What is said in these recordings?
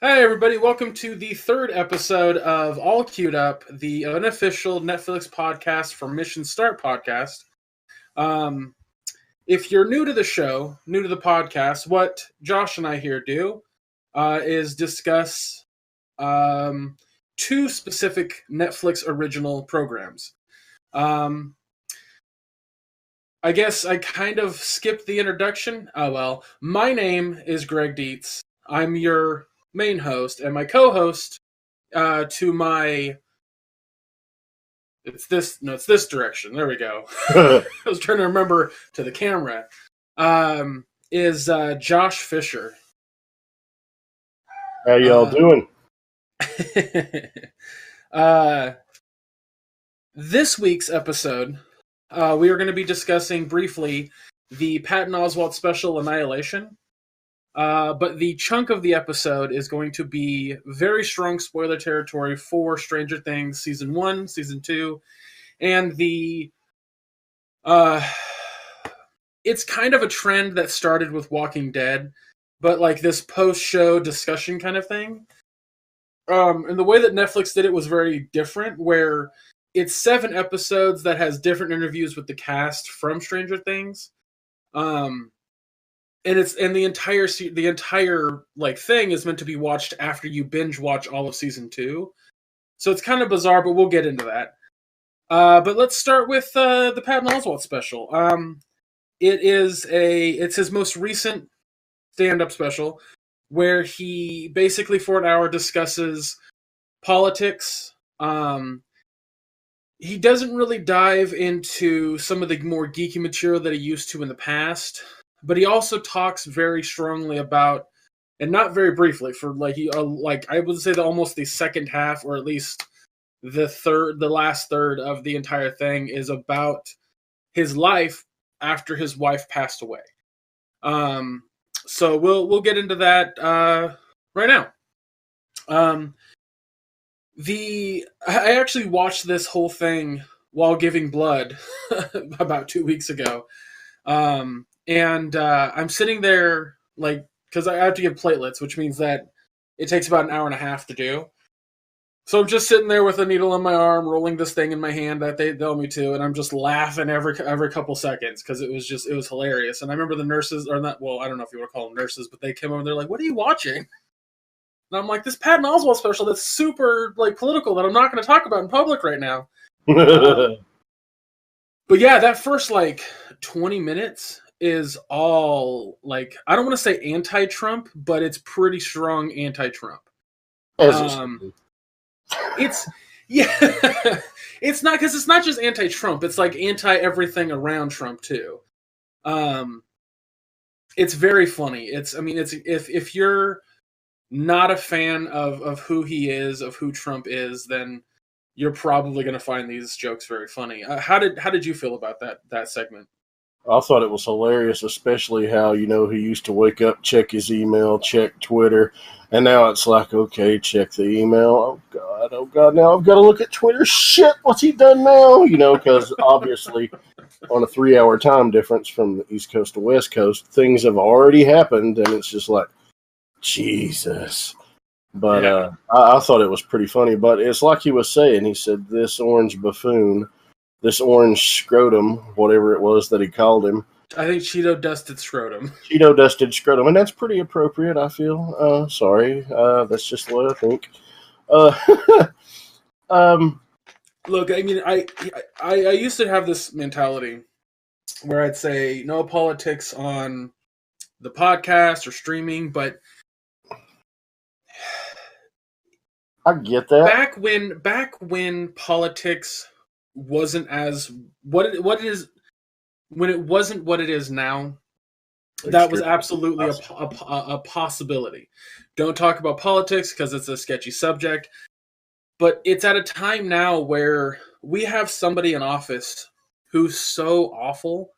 Hi, everybody. Welcome to the third episode of All Queued Up, the unofficial Netflix podcast for Mission Start podcast. Um, if you're new to the show, new to the podcast, what Josh and I here do is discuss two specific Netflix original programs. I guess I kind of skipped the introduction. Oh well. My name is Greg Dietz. I'm your main host, and my co-host to my it's this direction. There we go. I was trying to remember to the camera. Is Josh Fisher. How y'all doing? This week's episode, we are going to be discussing briefly the Patton Oswalt special Annihilation. But the chunk of the episode is going to be very strong spoiler territory for Stranger Things Season 1, Season 2, and it's kind of a trend that started with Walking Dead, but like this post-show discussion kind of thing. And the way that Netflix did it was very different, where it's 7 episodes that has different interviews with the cast from Stranger Things. And the entire like thing is meant to be watched after you binge watch all of season 2, so it's kind of bizarre, but we'll get into that. But let's start with the Patton Oswalt special. It's his most recent stand-up special, where he basically for an hour discusses politics. He doesn't really dive into some of the more geeky material that he used to in the past. But he also talks very strongly about, and not very briefly, for I would say that almost the second half, or at least the last third of the entire thing is about his life after his wife passed away. So we'll get into that right now. I actually watched this whole thing while giving blood about 2 weeks ago. And I'm sitting there, because I have to give platelets, which means that it takes about an hour and a half to do. So I'm just sitting there with a needle in my arm, rolling this thing in my hand that they tell me to, and I'm just laughing every couple seconds, because it was hilarious. And I remember the nurses, or not, well, I don't know if you want to call them nurses, but they came over and they're like, "What are you watching?" And I'm like, "This Patton Oswalt special that's super political that I'm not going to talk about in public right now." But yeah, that first 20 minutes is all I don't want to say anti-Trump, but it's pretty strong anti-Trump. It's it's not, because it's not just anti-Trump, it's anti everything around Trump too. It's very funny. If you're not a fan of who he is, of who Trump is, then you're probably going to find these jokes very funny. How did you feel about that segment? I thought it was hilarious, especially how, he used to wake up, check his email, check Twitter, and now it's like, okay, check the email. Oh God, now I've got to look at Twitter. Shit, what's he done now? Because obviously on a 3-hour time difference from the East Coast to West Coast, things have already happened, and it's just like, Jesus. But yeah. I thought it was pretty funny, but it's like he was saying, he said, this orange buffoon, this orange scrotum, whatever it was that he called him. I think Cheeto dusted scrotum. Cheeto dusted scrotum, and that's pretty appropriate, I feel. Sorry. That's just what I think. Look, I used to have this mentality where I'd say no politics on the podcast or streaming, but I get that. Back when politics wasn't as what it is, when it wasn't what it is now, that was absolutely a possibility. Don't talk about politics because it's a sketchy subject, but it's at a time now where we have somebody in office who's so awful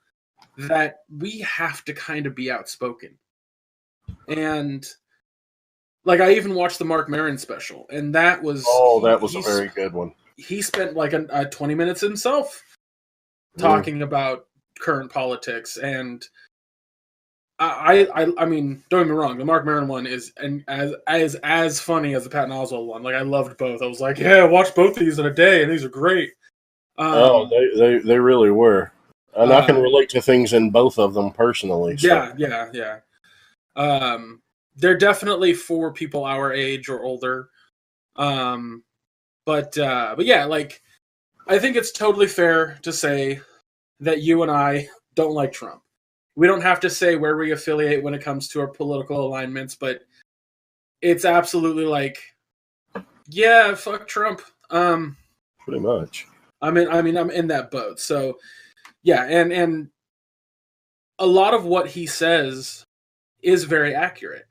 that we have to kind of be outspoken. And I even watched the Mark Maron special, and that was a very good one. He spent 20 minutes himself talking about current politics, and I mean, don't get me wrong. The Mark Maron one is as funny as the Patton Oswalt one. Like I loved both. I was like, yeah, watch both these in a day, and these are great. Oh, Um, they really were, and I can uh, relate to things in both of them personally. So yeah. Um, they're definitely for people our age or older. Um, but yeah, like I think it's totally fair to say that you and I don't like Trump. We don't have to say where we affiliate when it comes to our political alignments, but it's absolutely like, yeah, fuck Trump. pretty much, I'm in that boat. So yeah, and a lot of what he says is very accurate.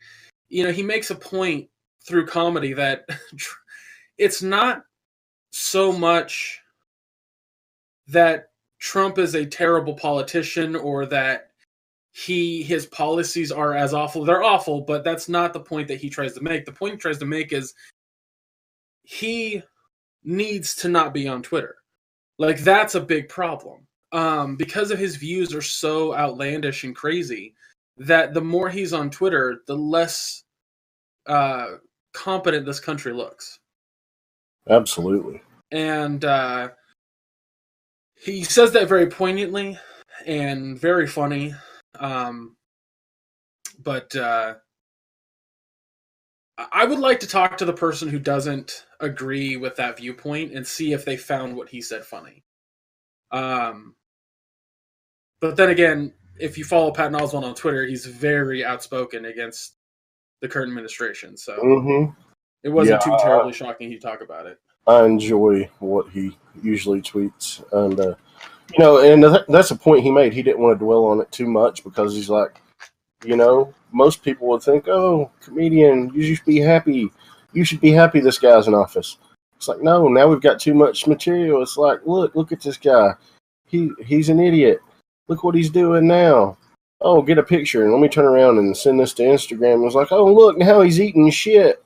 You know, he makes a point through comedy that it's not so much that Trump is a terrible politician or that his policies are as awful. They're awful, but that's not the point that he tries to make. The point he tries to make is he needs to not be on Twitter. Like that's a big problem. Because of his views are so outlandish and crazy that the more he's on Twitter, the less competent this country looks. absolutely. And he says that very poignantly and very funny. Um, but I would like to talk to the person who doesn't agree with that viewpoint and see if they found what he said funny. Um, but then again, if you follow Patton Oswalt on Twitter, he's very outspoken against the current administration. So Hmm. it Yeah, wasn't too terribly shocking he'd talk about it. I enjoy what he usually tweets, and and that's a point he made. He didn't want to dwell on it too much because he's like, most people would think, "Oh, comedian, you should be happy. You should be happy this guy's in office." It's like, no, now we've got too much material. It's like, look at this guy. He's an idiot. Look what he's doing now. Oh, get a picture and let me turn around and send this to Instagram. And it's like, oh, look, now he's eating shit.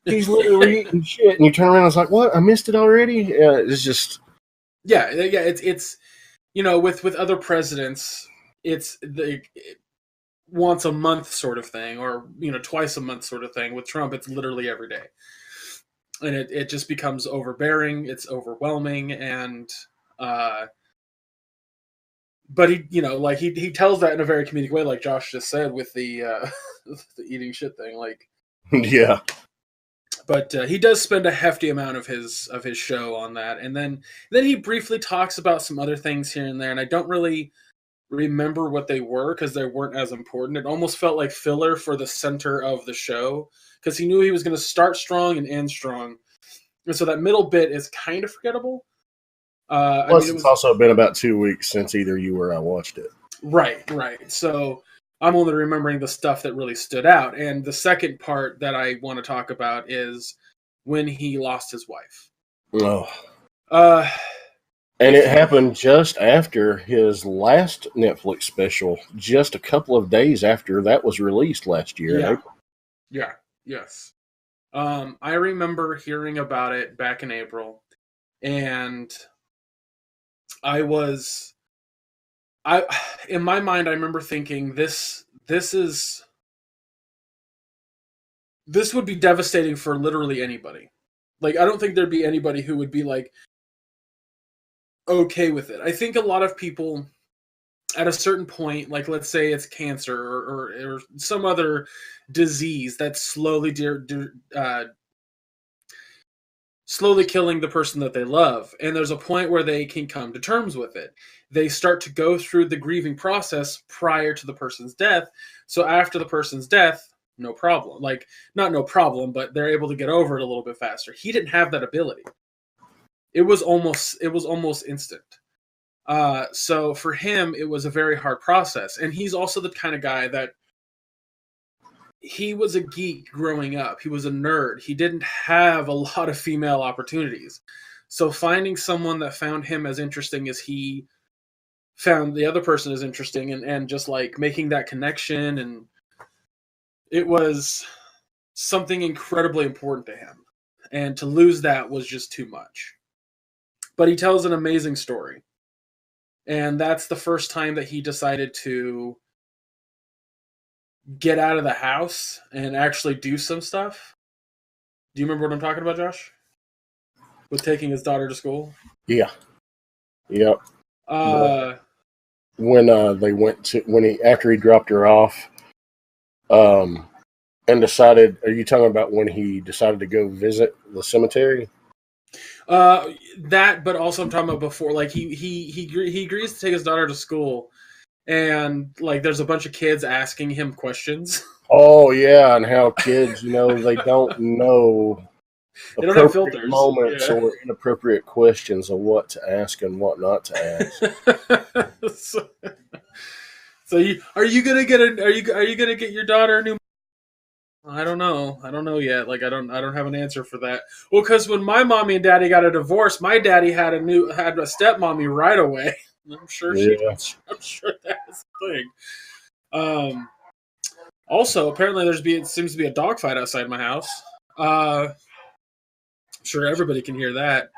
He's literally eating shit. And you turn around and it's like, what? I missed it already? Yeah, it's just. Yeah. It's with other presidents, it's the once a month sort of thing, or twice a month sort of thing. With Trump, it's literally every day, and it just becomes overbearing. It's overwhelming, and but he tells that in a very comedic way, like Josh just said with the the eating shit thing, like. Yeah. But he does spend a hefty amount of his show on that, and then he briefly talks about some other things here and there, and I don't really remember what they were because they weren't as important. It almost felt like filler for the center of the show because he knew he was going to start strong and end strong, and so that middle bit is kind of forgettable. Plus, It it's was also been about 2 weeks since either you or I watched it. right. So I'm only remembering the stuff that really stood out, and the second part that I want to talk about is when he lost his wife. Oh. Uh, And it happened just after his last Netflix special, just a couple of days after that was released last year in yeah, April. yeah, yes. I remember hearing about it back in April, and I was, I, in my mind, I remember thinking this would be devastating for literally anybody. Like, I don't think there'd be anybody who would be like okay with it. I think a lot of people at a certain point, like let's say it's cancer or some other disease that's slowly killing the person that they love. And there's a point where they can come to terms with it. They start to go through the grieving process prior to the person's death. So after the person's death, no problem. Like, not no problem, but they're able to get over it a little bit faster. He didn't have that ability. It was almost instant. So for him, it was a very hard process. And he's also the kind of guy that he was a geek growing up. He was a nerd. He didn't have a lot of female opportunities. So finding someone that found him as interesting as he found the other person as interesting, and just like making that connection, and it was something incredibly important to him. And to lose that was just too much. But he tells an amazing story. And that's the first time that he decided to get out of the house and actually do some stuff. Do you remember what I'm talking about, Josh? With taking his daughter to school? Yeah. Yep. Uh, When they went to after he dropped her off, um, and decided. Are you talking about when he decided to go visit the cemetery? that, but also I'm talking about before. Like he agrees to take his daughter to school, and like there's a bunch of kids asking him questions. Oh yeah, and how kids, they don't know They don't have appropriate filters. moments Yeah. or inappropriate questions of what to ask and what not to ask. so, so are you gonna get your daughter a new? I don't know. I don't know yet. Like I don't have an answer for that. Well, because when my mommy and daddy got a divorce, my daddy had a stepmommy right away. I'm sure Yeah. I'm sure that's the thing. Also, apparently it seems to be a dogfight outside my house. I'm sure everybody can hear that.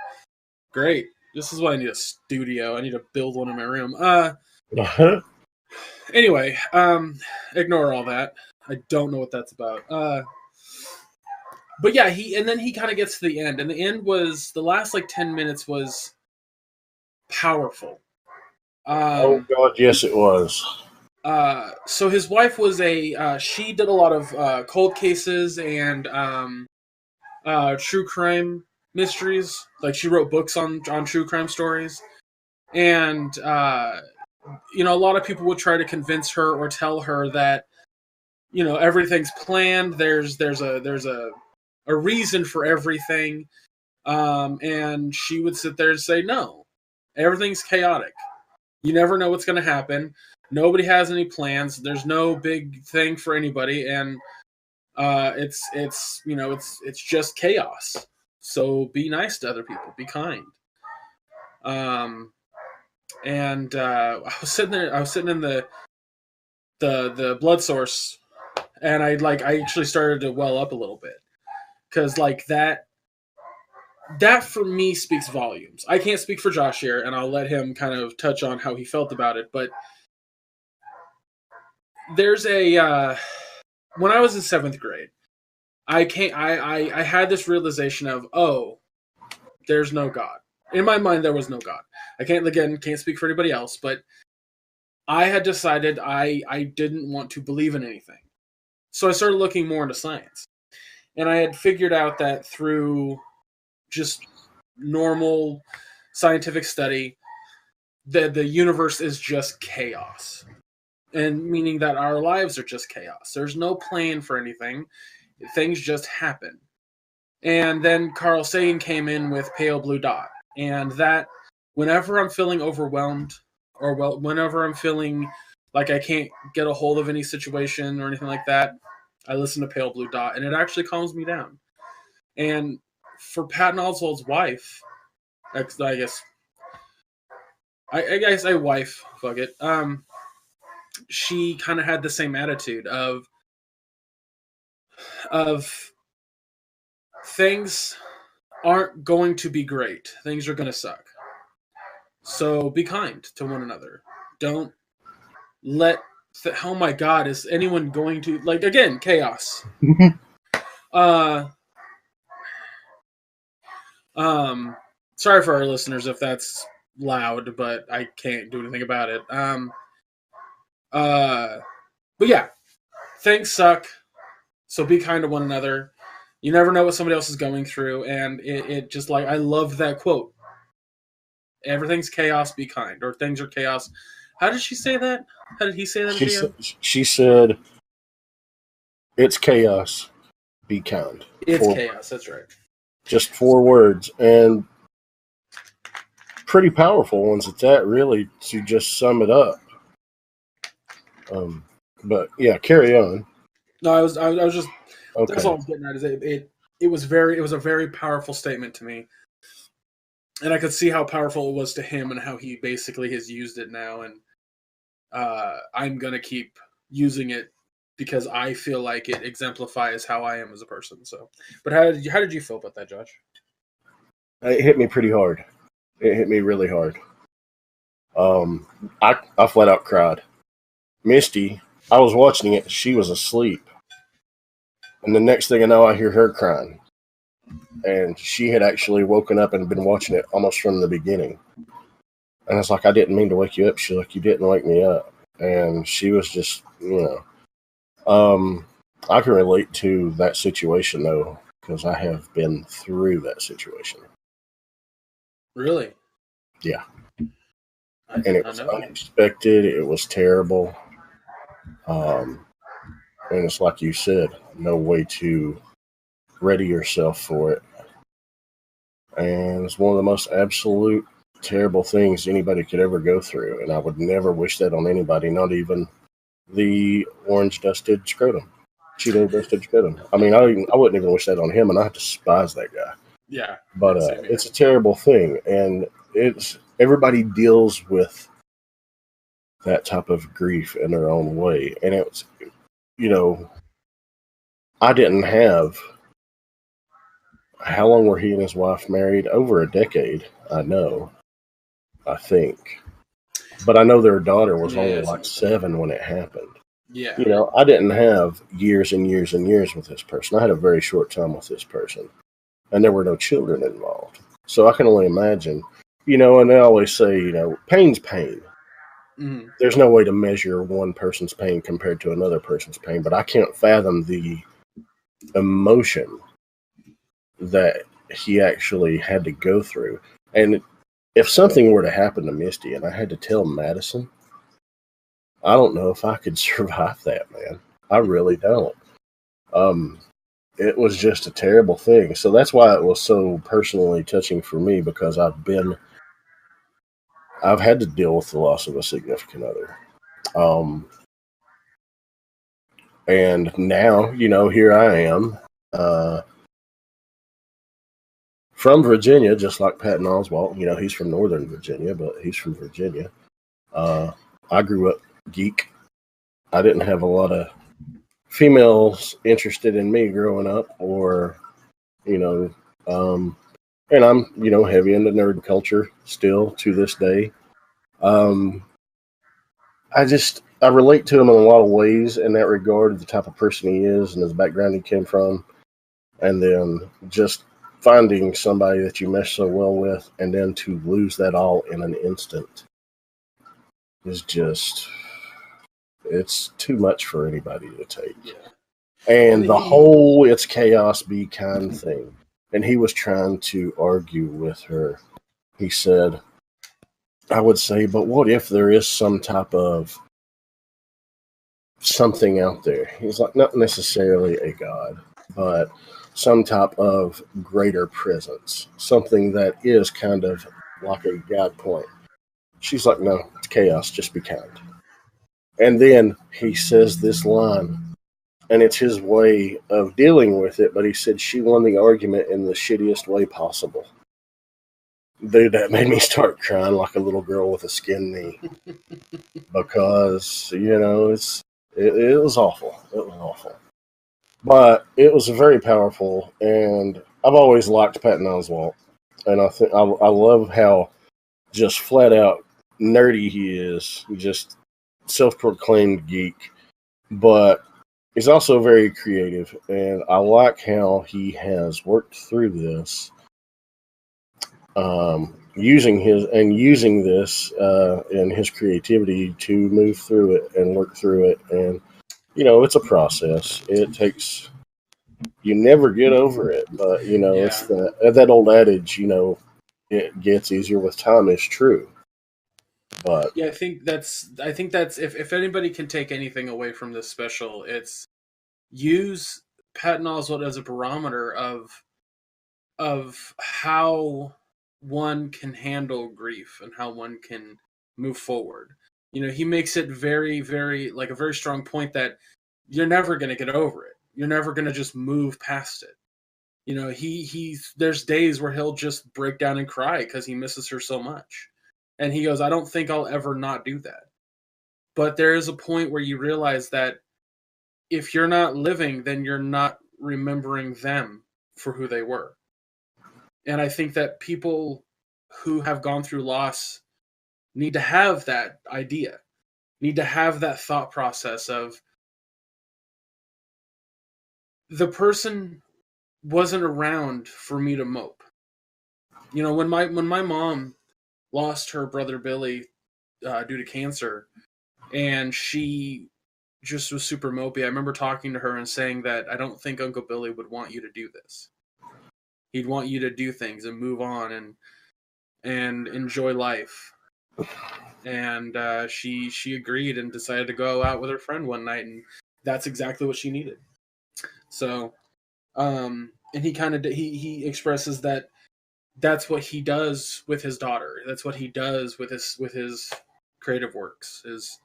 Great. This is why I need a studio. I need to build one in my room. Anyway, ignore all that. I don't know what that's about. But yeah, he kind of gets to the end, and the end was the last like 10 minutes was powerful. Oh God, yes, it was. So his wife was she did a lot of cold cases and true crime mysteries. Like she wrote books on true crime stories, and a lot of people would try to convince her or tell her that everything's planned. There's a reason for everything, and she would sit there and say, "No, everything's chaotic. You never know what's going to happen. Nobody has any plans. There's no big thing for anybody, and it's just chaos. So be nice to other people. Be kind." And I was sitting there. I was sitting in the blood source, and I actually started to well up a little bit because like that for me speaks volumes. I can't speak for Josh here, and I'll let him kind of touch on how he felt about it. But there's when I was in seventh grade, I had this realization of, oh, there's no God. In my mind, there was no God. I can't speak for anybody else, but I had decided I didn't want to believe in anything. So I started looking more into science. And I had figured out that through just normal scientific study, the universe is just chaos. And meaning that our lives are just chaos. There's no plan for anything. Things just happen. And then Carl Sagan came in with Pale Blue Dot. And that whenever I'm feeling overwhelmed or whenever I'm feeling like I can't get a hold of any situation or anything like that, I listen to Pale Blue Dot and it actually calms me down. And for Patton Oswalt's wife, I guess I say wife, fuck it. She kind of had the same attitude of things aren't going to be great. Things are going to suck. So be kind to one another. Don't let oh my god, is anyone going to like again chaos? uh Sorry for our listeners if that's loud, but I can't do anything about it. But yeah, things suck. So be kind to one another. You never know what somebody else is going through, and it just like I love that quote. Everything's chaos, be kind, or things are chaos. How did she say that? How did he say that at the end? She said, "It's chaos. Be kind." It's chaos. That's right. Just 4 words, and pretty powerful ones at that. Really, to just sum it up. But yeah, carry on. No, I was just. Okay. That's all I was getting at. Is it was a very powerful statement to me, and I could see how powerful it was to him and how he basically has used it now, and I'm gonna keep using it because I feel like it exemplifies how I am as a person. So, but how did you feel about that, Josh? It hit me pretty hard. It hit me really hard. I flat out cried. Misty I was watching it. She was asleep. And the next thing I know, I hear her crying. And she had actually woken up and been watching it almost from the beginning. And it's like, I didn't mean to wake you up. She's like, you didn't wake me up. And she was just, I can relate to that situation, though, because I have been through that situation. Really? Yeah. I And did it not was know that. unexpected. It was terrible. And it's like you said, no way to ready yourself for it. And it's one of the most absolute terrible things anybody could ever go through. And I would never wish that on anybody, not even the orange dusted scrotum, Cheeto dusted scrotum. I mean, I wouldn't even wish that on him, and I despise that guy. Yeah. But Same here. it's a terrible thing, and it's everybody deals with that type of grief in their own way. And it's, I didn't have. How long were he and his wife married? Over a decade, I know. I think. But I know their daughter was only Yeah, like something like 7 when it happened. that. Yeah. I didn't have years and years and years with this person. I had a very short time with this person, and there were no children involved. So I can only imagine, and they always say, pain's pain. Mm-hmm. There's no way to measure one person's pain compared to another person's pain, but I can't fathom the emotion that he actually had to go through. And if something were to happen to Misty and I had to tell Madison, I don't know if I could survive that, man. I really don't. It was just a terrible thing. So that's why it was so personally touching for me, because I've had to deal with the loss of a significant other. And now, here I am, from Virginia, just like Patton Oswalt. He's from Northern Virginia, but he's from Virginia. I grew up geek. I didn't have a lot of females interested in me growing up, or, you know, and I'm, heavy into nerd culture still to this day. Um, I relate to him in a lot of ways in that regard, the type of person he is and his background he came from. And then just finding somebody that you mesh so well with, and then to lose that all in an instant is just, it's too much for anybody to take. Yeah. And Well, the whole "it's chaos, be kind" thing. And he was trying to argue with her. He said, I would say, but what if there is some type of something out there? He's like, not necessarily a god, but some type of greater presence, something that is kind of like a god point. She's like, no, it's chaos, just be kind. And then he says this line, and it's his way of dealing with it, but he said she won the argument in the shittiest way possible. Dude, that made me start crying like a little girl with a skinned knee, because it was awful. It was awful, but it was very powerful, and I've always liked Patton Oswalt, and I love how just flat out nerdy he is, just self-proclaimed geek, but he's also very creative, and I like how he has worked through this, using this and his creativity to move through it and work through it. And it's a process. It takes, you never get over it, but it's yeah. that old adage, it gets easier with time, is true. But Yeah, I think that's if anybody can take anything away from this special, it's use Patton Oswalt as a barometer of how one can handle grief and how one can move forward. He makes it very, very, like, a very strong point that you're never going to get over it. You're never going to just move past it. He's there's days where he'll just break down and cry because he misses her so much. And he goes, I don't think I'll ever not do that. But there is a point where you realize that if you're not living, then you're not remembering them for who they were. And I think that people who have gone through loss need to have that idea, need to have that thought process of the person wasn't around for me to mope. You know, when my mom lost her brother Billy due to cancer, and she just was super mopey. I remember talking to her and saying that I don't think Uncle Billy would want you to do this. He'd want you to do things and move on and enjoy life. And she agreed and decided to go out with her friend one night, and that's exactly what she needed. So, and he kind of he expresses that that's what he does with his daughter. That's what he does with his creative works. Is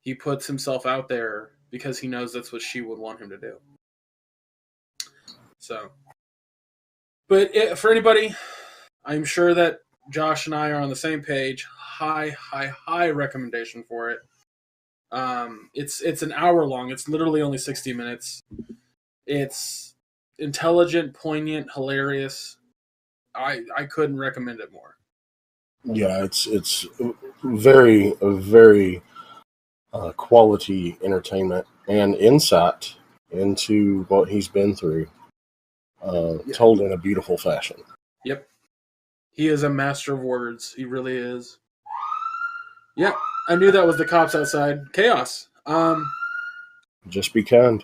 he puts himself out there because he knows that's what she would want him to do. So, but for anybody, I'm sure that Josh and I are on the same page. High recommendation for it. It's an hour long. It's literally only 60 minutes. It's intelligent, poignant, hilarious. I couldn't recommend it more. Yeah, it's very quality entertainment and insight into what he's been through, told in a beautiful fashion. Yep. He is a master of words. He really is. Yep. I knew that was the cops outside. Chaos. Just be kind.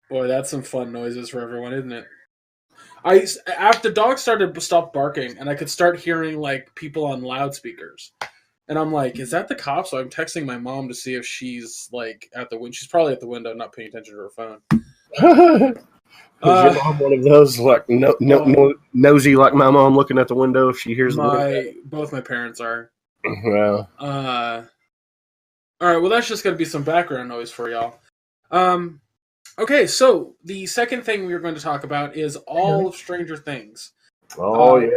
Boy, that's some fun noises for everyone, isn't it? After the dog started to stop barking, and I could start hearing like people on loudspeakers, and I'm like, "Is that the cops?" So I'm texting my mom to see if she's like at the window. She's probably at the window, not paying attention to her phone. Is your mom one of those like nosy like my mom, looking at the window if she hears the wind? Both my parents are. Well, all right. Well, that's just gonna be some background noise for y'all. Okay, so the second thing we are going to talk about is all of Stranger Things. Oh, yeah.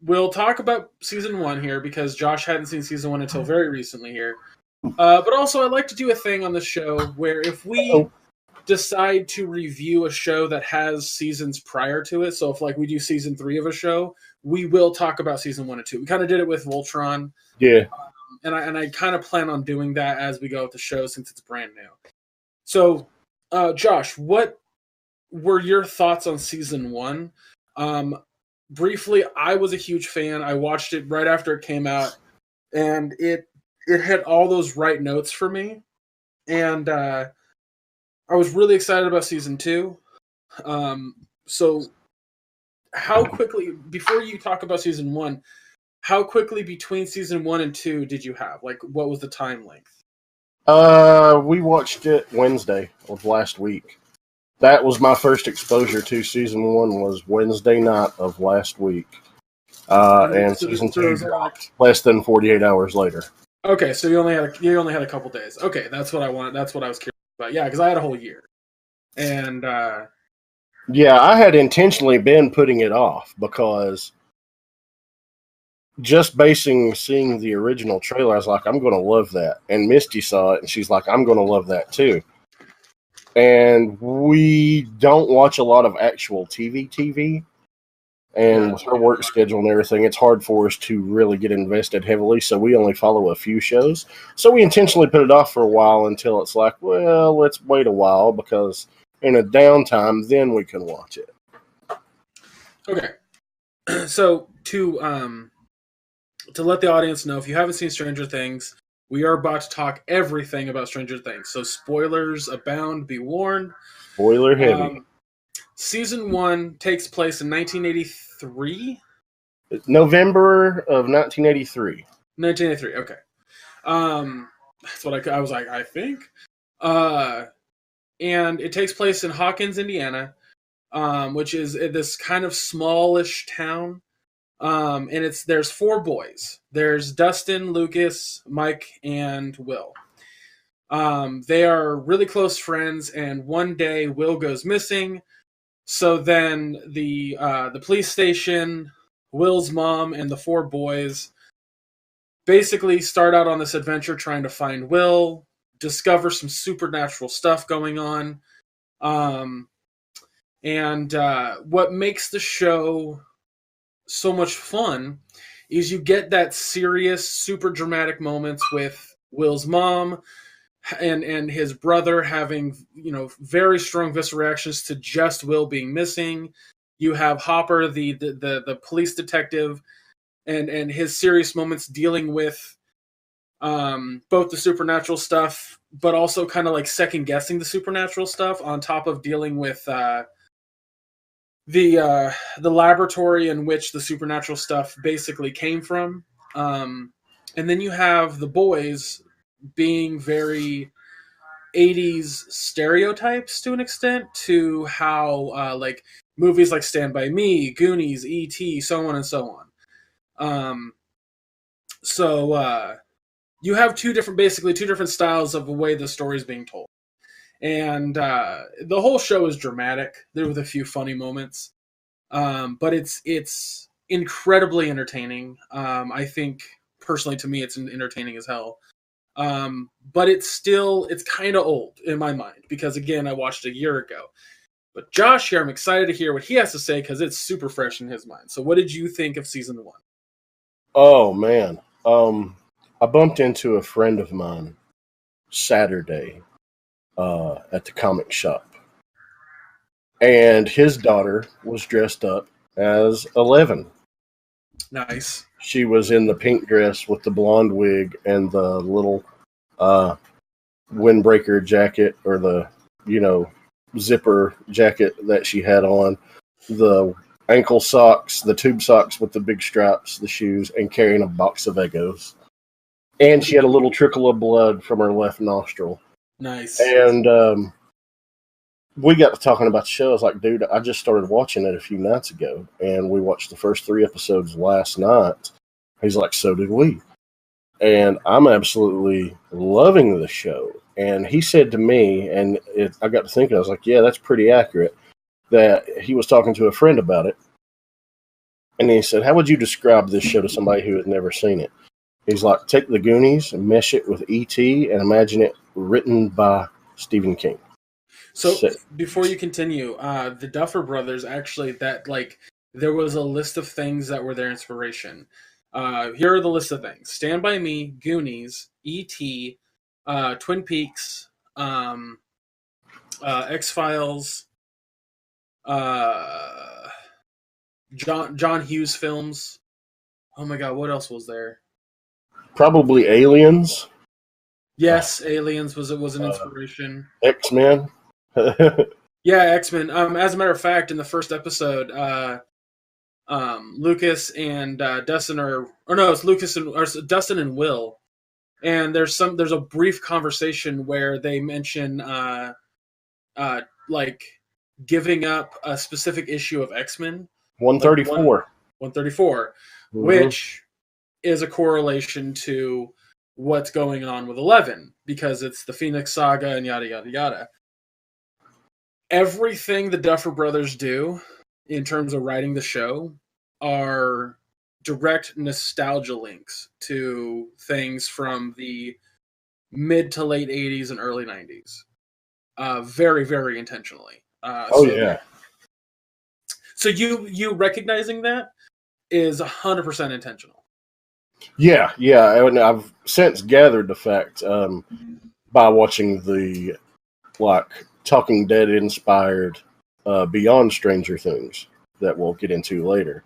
We'll talk about season 1 here because Josh hadn't seen season 1 until very recently here. But also, I'd like to do a thing on the show where if we decide to review a show that has seasons prior to it, so if like we do season 3 of a show, we will talk about season 1 and 2. We kind of did it with Voltron. Yeah. And I kind of plan on doing that as we go with the show since it's brand new. So... Josh, what were your thoughts on season 1? Briefly, I was a huge fan. I watched it right after it came out, and it hit all those right notes for me. And I was really excited about season 2. So, how quickly, before you talk about season 1, how quickly between season 1 and 2 did you have? Like, what was the time length? We watched it Wednesday of last week. That was my first exposure to season 1 was Wednesday night of last week. And season 2 less than 48 hours later. Okay, so you only had a couple days. Okay, that's what I wanted. That's what I was curious about. Yeah, because I had a whole year. And yeah, I had intentionally been putting it off because just seeing the original trailer, I was like, I'm going to love that. And Misty saw it, and she's like, I'm going to love that too. And we don't watch a lot of actual TV. And with her work schedule and everything, it's hard for us to really get invested heavily, so we only follow a few shows. So we intentionally put it off for a while until it's like, well, let's wait a while, because in a downtime, then we can watch it. Okay. So to let the audience know, if you haven't seen Stranger Things, we are about to talk everything about Stranger Things. So spoilers abound, be warned. Spoiler heavy. Season 1 takes place in 1983? November of 1983. 1983, okay. That's what I was like, I think. And it takes place in Hawkins, Indiana, which is this kind of smallish town. And there's 4 boys. There's Dustin, Lucas, Mike, and Will. They are really close friends, and one day Will goes missing. So then the police station, Will's mom, and the 4 boys basically start out on this adventure trying to find Will, discover some supernatural stuff going on. And what makes the show so much fun is you get that serious, super dramatic moments with Will's mom and his brother having, very strong visceral reactions to just Will being missing. You have Hopper, the police detective, and his serious moments dealing with both the supernatural stuff, but also kind of like second guessing the supernatural stuff on top of dealing with the laboratory in which the supernatural stuff basically came from. And then you have the boys being very 80s stereotypes to an extent, to how like movies like Stand By Me, Goonies, E.T., so on and so on. So you have basically two different styles of the way the story is being told. And the whole show is dramatic. There were a few funny moments. But it's incredibly entertaining. I think personally, to me, it's entertaining as hell. But it's kind of old in my mind because again, I watched it a year ago. But Josh here, I'm excited to hear what he has to say because it's super fresh in his mind. So, what did you think of season 1? Oh man, I bumped into a friend of mine Saturday at the comic shop, and his daughter was dressed up as 11. Nice. She was in the pink dress with the blonde wig and the little windbreaker jacket, or the zipper jacket that she had on, the ankle socks, the tube socks with the big straps, the shoes, and carrying a box of Eggos. And she had a little trickle of blood from her left nostril. Nice. And we got to talking about the show. I was like, dude, I just started watching it a few nights ago, and we watched the first 3 episodes last night. He's like, so did we. And I'm absolutely loving the show. And he said to me, and I got to thinking, I was like, yeah, that's pretty accurate, that he was talking to a friend about it. And he said, how would you describe this show to somebody who had never seen it? He's like, take the Goonies and mesh it with E.T. and imagine it written by Stephen King. So before you continue, the Duffer Brothers actually, there was a list of things that were their inspiration. Here are the list of things: Stand By Me, Goonies, E.T., Twin Peaks, X-Files, John Hughes films. Oh my god, what else was there? Probably Aliens. Yes, Aliens was an inspiration. X-Men. Yeah, X-Men. As a matter of fact, in the first episode, Lucas and Dustin it's Lucas and Dustin and Will, and there's a brief conversation where they mention like giving up a specific issue of X-Men, 134. 134, Mm-hmm. which is a correlation to what's going on with 11 because it's the Phoenix Saga and yada yada yada. Everything the Duffer Brothers do in terms of writing the show are direct nostalgia links to things from the mid to late 80s and early 90s. Very, very intentionally. Yeah. So you recognizing that is 100% intentional. Yeah. And I've since gathered the fact by watching the Talking Dead inspired Beyond Stranger Things that we'll get into later,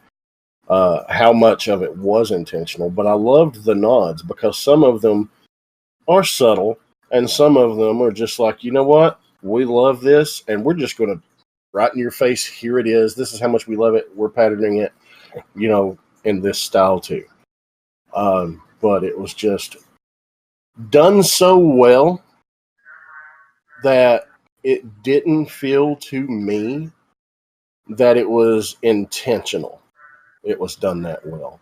how much of it was intentional. But I loved the nods because some of them are subtle and some of them are just like, you know what, we love this and we're just going to right in your face, here it is, this is how much we love it, we're patterning it in this style too. But it was just done so well that it didn't feel to me that it was intentional. It was done that well.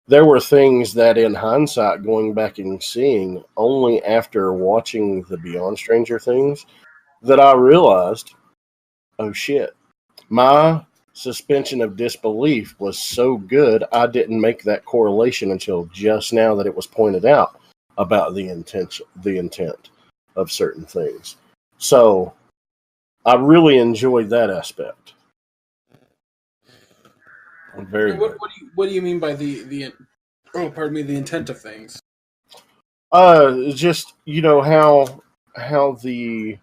There were things that in hindsight, going back and seeing only after watching the Beyond Stranger Things, that I realized, oh shit, my suspension of disbelief was so good I didn't make that correlation until just now that it was pointed out about the intent of certain things. So I really enjoyed that aspect. What do you mean by the intent of things? Just how the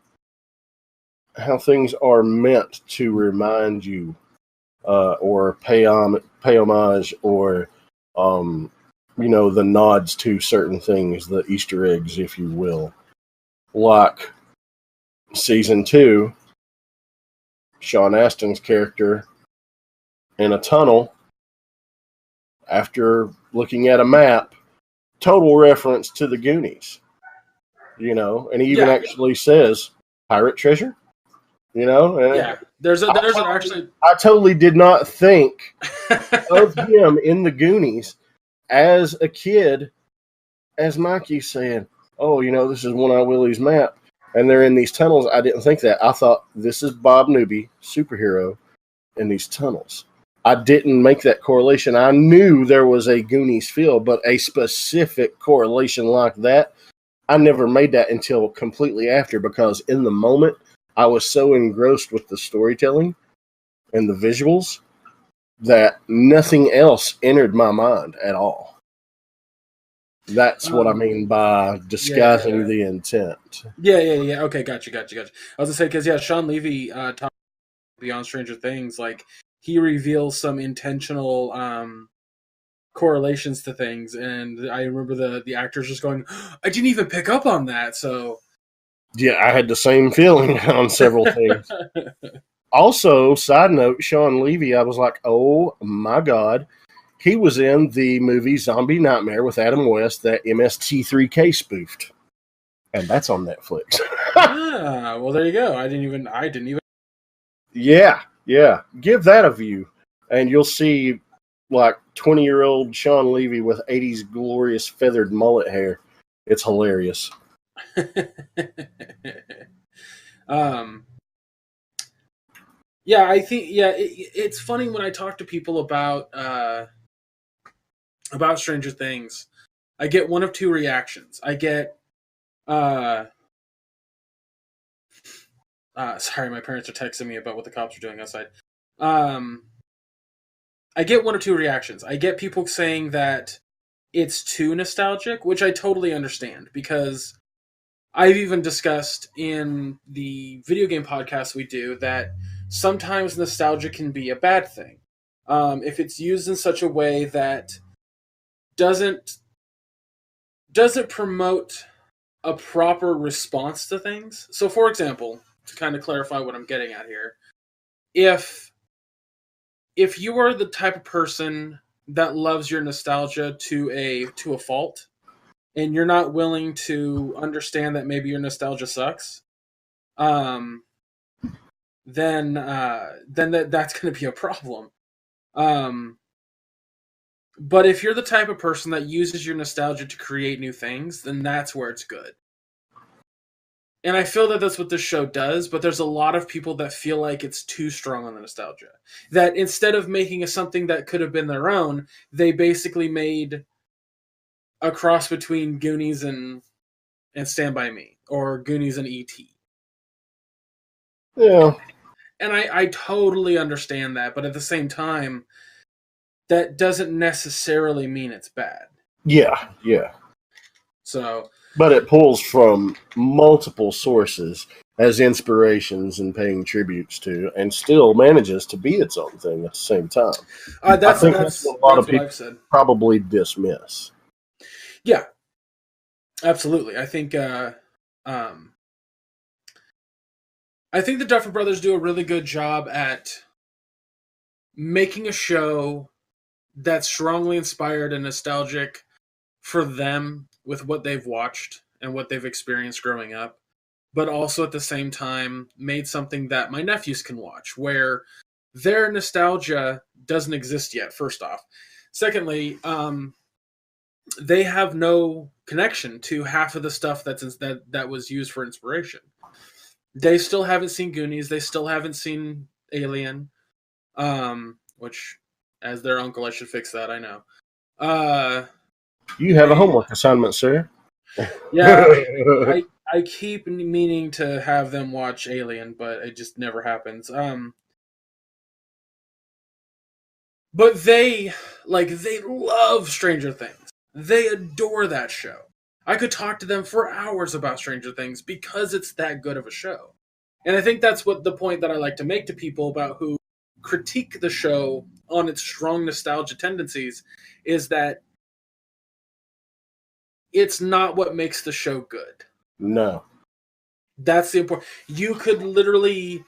how things are meant to remind you, or pay homage, or the nods to certain things, the Easter eggs, if you will. Like season 2, Sean Astin's character in a tunnel after looking at a map, total reference to the Goonies. And he even actually says pirate treasure. And there's actually. I totally did not think of him in the Goonies as a kid, as Mikey saying, "Oh, this is One Eye Willie's map," and they're in these tunnels. I didn't think that. I thought this is Bob Newby, superhero, in these tunnels. I didn't make that correlation. I knew there was a Goonies feel, but a specific correlation like that, I never made that until completely after, because in the moment, I was so engrossed with the storytelling and the visuals that nothing else entered my mind at all. That's what I mean by disguising the intent. Yeah. Okay, gotcha. I was gonna say, because Sean Levy talked beyond Stranger Things, like he reveals some intentional correlations to things, and I remember the actors just going, "I didn't even pick up on that." So yeah, I had the same feeling on several things. Also, side note, Sean Levy, I was like, oh my God. He was in the movie Zombie Nightmare with Adam West that MST3K spoofed. And that's on Netflix. Well, there you go. I didn't even. Yeah. Give that a view. And you'll see like 20-year-old Sean Levy with 80s glorious feathered mullet hair. It's hilarious. I think it's funny when I talk to people about Stranger Things. I get one of two reactions. I get sorry, my parents are texting me about what the cops are doing outside. I get one of two reactions. I get people saying that it's too nostalgic, which I totally understand, because I've even discussed in the video game podcast we do that sometimes nostalgia can be a bad thing. If it's used in such a way that doesn't promote a proper response to things. So, for example, to kind of clarify what I'm getting at here, if you are the type of person that loves your nostalgia to a fault, and you're not willing to understand that maybe your nostalgia sucks, then that's going to be a problem. But if you're the type of person that uses your nostalgia to create new things, then that's where it's good. And I feel that that's what this show does, but there's a lot of people that feel like it's too strong on the nostalgia. That instead of making something that could have been their own, they basically made a cross between Goonies and Stand By Me, or Goonies and E.T. Yeah. And I totally understand that, but at the same time, that doesn't necessarily mean it's bad. Yeah. So, but it pulls from multiple sources as inspirations and paying tributes to, and still manages to be its own thing at the same time. I think that's what a lot of people probably dismiss. Yeah, absolutely. I think the Duffer Brothers do a really good job at making a show that's strongly inspired and nostalgic for them with what they've watched and what they've experienced growing up, but also at the same time made something that my nephews can watch, where their nostalgia doesn't exist yet, first off. Secondly, they have no connection to half of the stuff that was used for inspiration. They still haven't seen Goonies. They still haven't seen Alien, which, as their uncle, I should fix that. I know. You have a homework assignment, sir. Yeah, I keep meaning to have them watch Alien, but it just never happens. But they love Stranger Things. They adore that show. I could talk to them for hours about Stranger Things because it's that good of a show. And I think that's what the point that I like to make to people about who critique the show on its strong nostalgia tendencies is that it's not what makes the show good. No. That's the important. You could literally.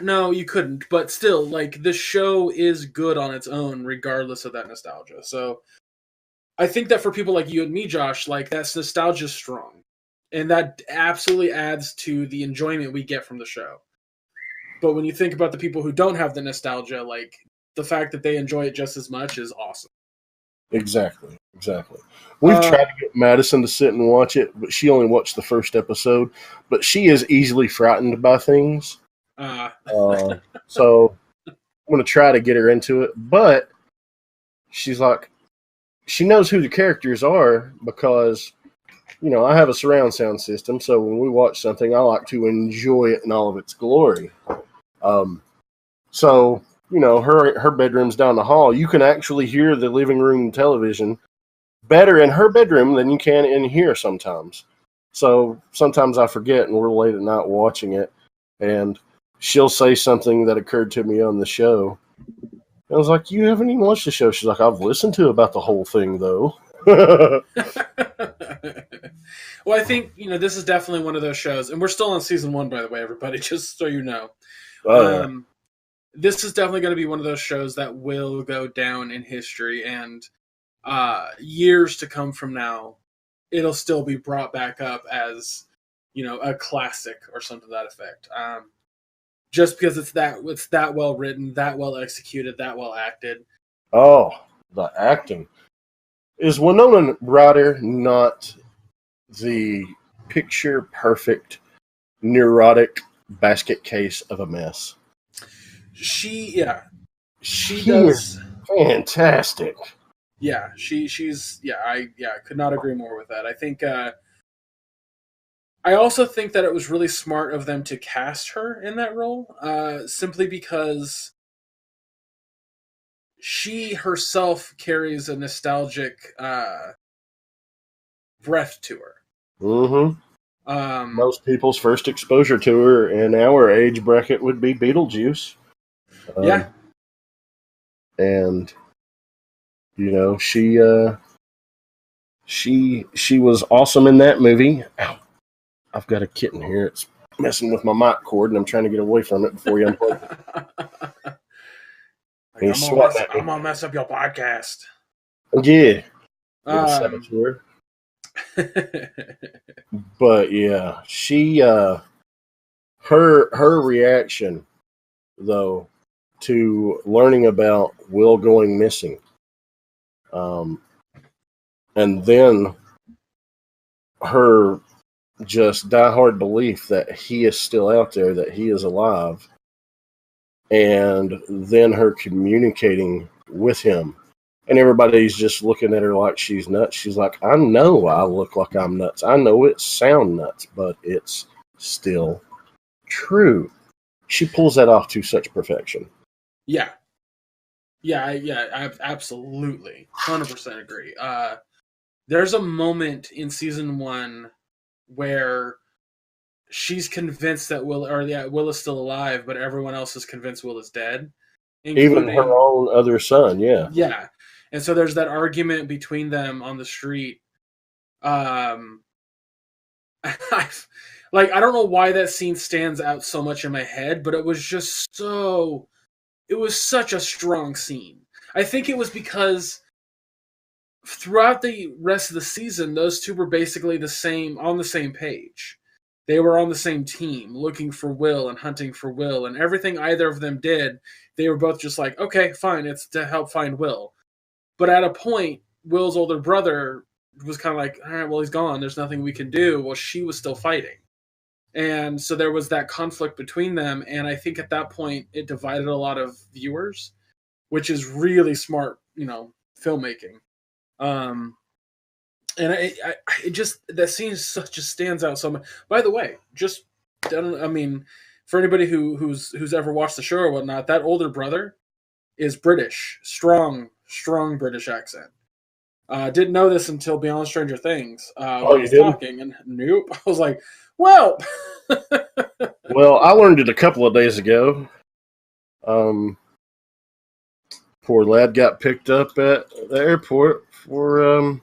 No, you couldn't. But still, like, the show is good on its own, regardless of that nostalgia. So I think that for people like you and me, Josh, like, that's nostalgia strong. And that absolutely adds to the enjoyment we get from the show. But when you think about the people who don't have the nostalgia, like, the fact that they enjoy it just as much is awesome. Exactly. We've tried to get Madison to sit and watch it, but she only watched the first episode. But she is easily frightened by things. So I'm going to try to get her into it. But she's like, she knows who the characters are because, you know, I have a surround sound system. So when we watch something, I like to enjoy it in all of its glory. So, you know, her bedroom's down the hall. You can actually hear the living room television better in her bedroom than you can in here sometimes. So sometimes I forget and we're late at night watching it, and she'll say something that occurred to me on the show. I was like, you haven't even watched the show. She's like, I've listened to about the whole thing, though. Well, I think, you know, this is definitely one of those shows, and we're still on season 1, by the way, everybody, just so you know. This is definitely going to be one of those shows that will go down in history, and years to come from now, it'll still be brought back up as, you know, a classic or something to that effect. Just because it's that well written, that well executed, that well acted. Oh, the acting. Is Winona Ryder not the picture perfect neurotic basket case of a mess? She She does. Is fantastic. Yeah, she's I could not agree more with that. I think I also think that it was really smart of them to cast her in that role, simply because she herself carries a nostalgic breath to her. Mm-hmm. Most people's first exposure to her in our age bracket would be Beetlejuice. Yeah. And, you know, she was awesome in that movie. Ow. I've got a kitten here. It's messing with my mic cord, and I'm trying to get away from it before you unplug it. I'm gonna mess up your podcast. Yeah. But yeah, she her reaction though to learning about Will going missing, and then her just diehard belief that he is still out there, that he is alive, and then her communicating with him. And everybody's just looking at her like she's nuts. She's like, I know I look like I'm nuts. I know it sounds nuts, but it's still true. She pulls that off to such perfection. Yeah. I absolutely 100% agree. There's a moment in season 1 where she's convinced that Will is still alive, but everyone else is convinced Will is dead, even her own other son. Yeah. And so there's that argument between them on the street. I don't know why that scene stands out so much in my head, but it was such a strong scene. I think it was because throughout the rest of the season, those two were basically on the same page. They were on the same team, looking for Will and hunting for Will, and everything either of them did, they were both just like, okay, fine, it's to help find Will. But at a point, Will's older brother was kind of like, all right, well, he's gone. There's nothing we can do. Well, she was still fighting. And so there was that conflict between them. And I think at that point, it divided a lot of viewers, which is really smart, filmmaking. And it just, that scene just stands out so much. By the way, for anybody who's ever watched the show or whatnot, that older brother is British, strong British accent. Didn't know this until Beyond Stranger Things Oh, when you he's didn't? talking, and nope. I was like, well, Well, I learned it a couple of days ago. Um, Poor lad got picked up at the airport for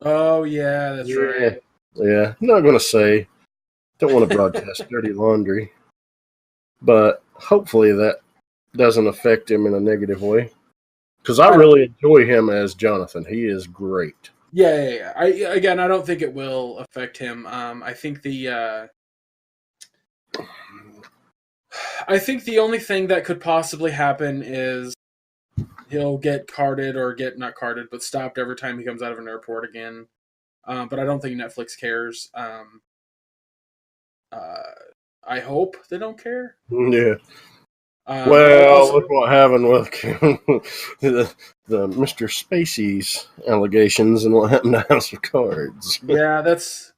oh yeah, that's yeah, right. yeah. I'm not gonna say. Don't want to broadcast dirty laundry, but hopefully that doesn't affect him in a negative way. Because I I don't. really enjoy him as Jonathan. He is great. Yeah. I don't think it will affect him. I think the only thing that could possibly happen is he'll get carded or get not carded, but stopped every time he comes out of an airport again. But I don't think Netflix cares. Uh, I hope they don't care. Yeah. But I Well, also, look what happened with the Mr. Spacey's allegations and what happened to House of Cards. Of yeah, that's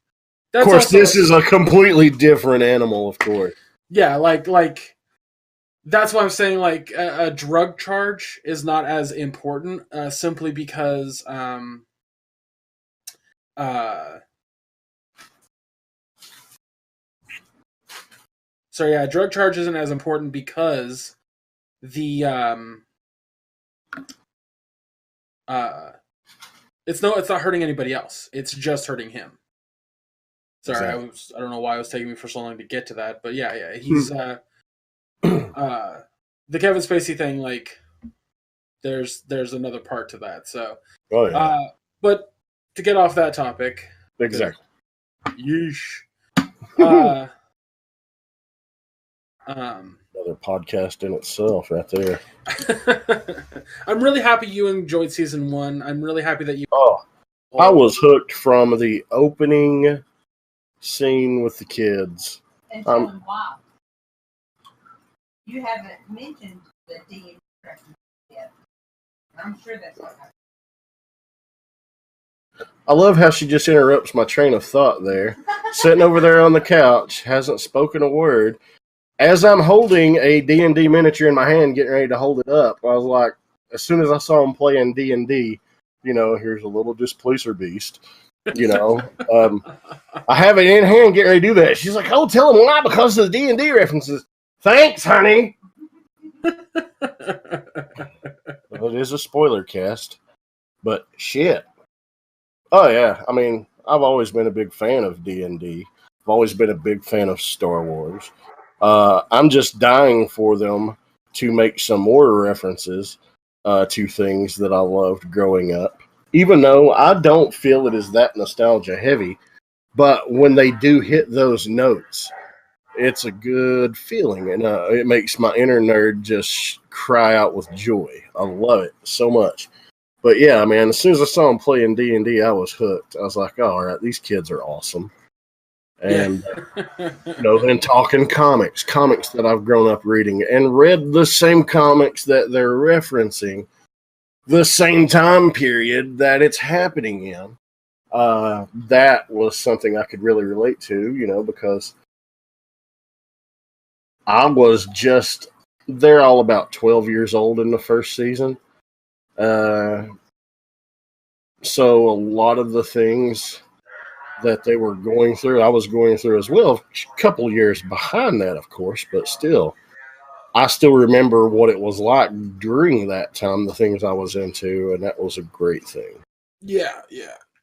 course, also this is a completely different animal, of course. yeah, that's why I'm saying like a drug charge is not as important, simply because uh, so yeah, drug charge isn't as important because the uh it's not hurting anybody else. It's just hurting him. Sorry, Exactly. I don't know why it was taking me for so long to get to that, but yeah, Hmm. he's uh the Kevin Spacey thing, like there's another part to that. So Oh, yeah. but to get off that topic, because Exactly. yeesh. Uh um Another podcast in itself right there. I'm really happy you enjoyed season one. I'm really happy that you Oh, I oh was hooked from the opening scene with the kids. And tell them why. You haven't mentioned the D yet. I'm sure that's what happened. I love how she just interrupts my train of thought there. Sitting over there on the couch, hasn't spoken a word. As I'm holding a D&D miniature in my hand, getting ready to hold it up, I was like, as soon as I saw him playing D&D, here's a little displacer beast. I have it in hand, getting ready to do that. She's like, "Oh, tell him why, because of the D&D references." Thanks, honey. Well, it is a spoiler cast, but shit. Oh yeah, I mean, I've always been a big fan of D&D. I've always been a big fan of Star Wars. I'm just dying for them to make some more references to things that I loved growing up. Even though I don't feel it is that nostalgia heavy, but when they do hit those notes, it's a good feeling, and it makes my inner nerd just cry out with joy. I love it so much. But yeah, man, as soon as I saw him playing D&D, I was hooked. I was like, oh, all right, these kids are awesome. yeah. And then talking comics that I've grown up reading and read the same comics that they're referencing, the same time period that it's happening in. That was something I could really relate to, because I was just, they're all about 12 years old in the first season. So a lot of the things that they were going through, I was going through as well. A couple years behind that, of course, but still, I still remember what it was like during that time, the things I was into, and that was a great thing. Yeah.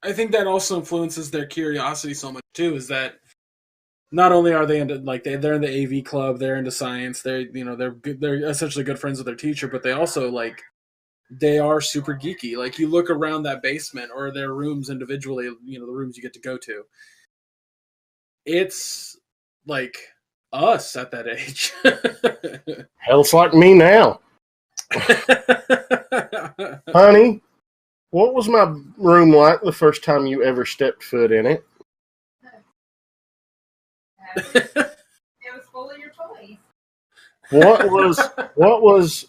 I think that also influences their curiosity so much too. Is that not only are they into like they're in the AV club, they're into science, they're good, they're essentially good friends with their teacher, but they also they are super geeky. Like you look around that basement or their rooms individually, the rooms you get to go to. It's like us at that age. Hell, it's like me now. Honey, what was my room like the first time you ever stepped foot in it? It was full of your toys.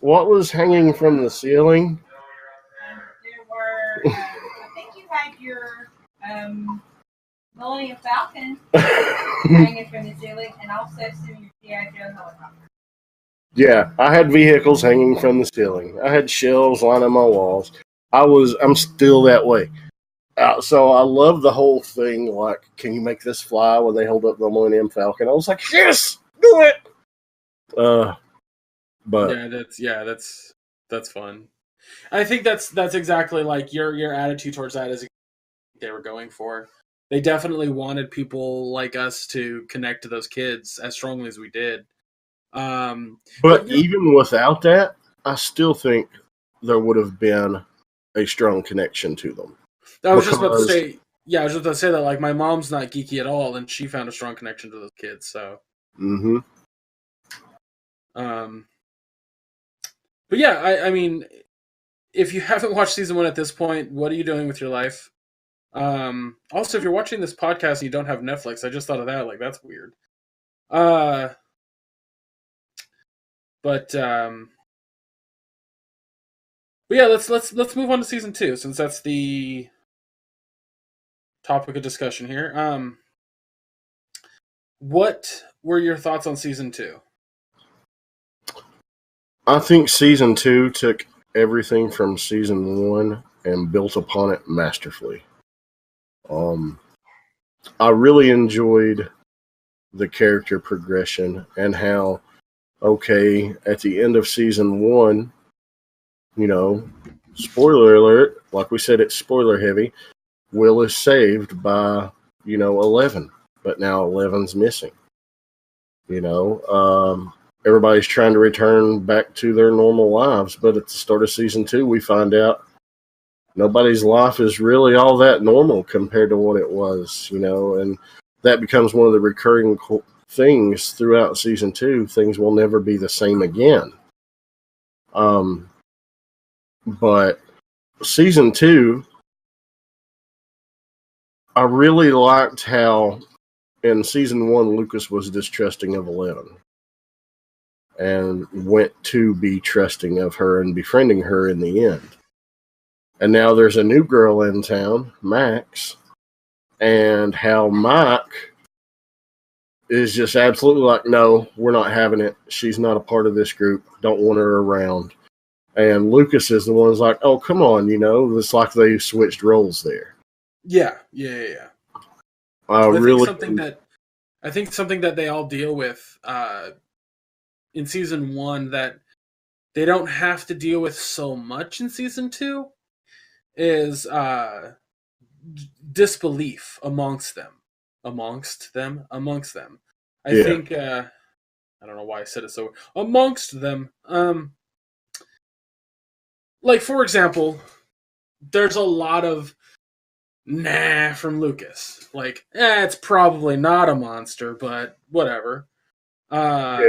What was hanging from the ceiling? There were, I think you had your Millennium Falcon hanging from the ceiling, and also some of your G.I. Joe helicopter. Yeah, I had vehicles hanging from the ceiling. I had shelves lining my walls. I'm still that way. So I love the whole thing. Like, can you make this fly when they hold up the Millennium Falcon? I was like, yes, do it. But that's fun. I think that's exactly like your attitude towards that is they were going for. They definitely wanted people like us to connect to those kids as strongly as we did. But even without that, I still think there would have been a strong connection to them. I was just about to say, that like my mom's not geeky at all, and she found a strong connection to those kids. So, but yeah, I mean, if you haven't watched season 1 at this point, what are you doing with your life? Also, if you're watching this podcast and you don't have Netflix, I just thought of that. Like, that's weird. But yeah, let's move on to season 2 since that's the topic of discussion here. What were your thoughts on season 2? I think season 2 took everything from season 1 and built upon it masterfully. I really enjoyed the character progression and how, okay, at the end of season 1, you know, spoiler alert, like we said, it's spoiler heavy. Will is saved by, 11, but now 11's missing. Everybody's trying to return back to their normal lives, but at the start of season 2, we find out nobody's life is really all that normal compared to what it was, and that becomes one of the recurring things throughout season 2. Things will never be the same again. But season 2, I really liked how in season 1, Lucas was distrusting of 11 and went to be trusting of her and befriending her in the end. And now there's a new girl in town, Max, and how Mike is just absolutely like, no, we're not having it. She's not a part of this group. Don't want her around. And Lucas is the one who's like, oh, come on, it's like they switched roles there. Yeah. I think something that they all deal with in season 1 that they don't have to deal with so much in season 2 is disbelief amongst them. I think I don't know why I said it so amongst them. Like, for example, there's a lot of nah from Lucas. Like, it's probably not a monster, but whatever. But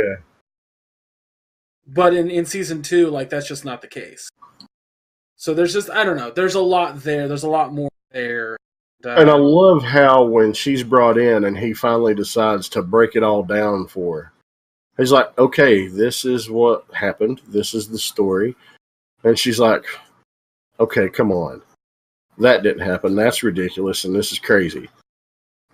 in season 2, like, that's just not the case. So there's just, I don't know, there's a lot there. There's a lot more there. And I love how when she's brought in and he finally decides to break it all down for her, he's like, okay, this is what happened. This is the story. And she's like, okay, come on. That didn't happen. That's ridiculous. And this is crazy.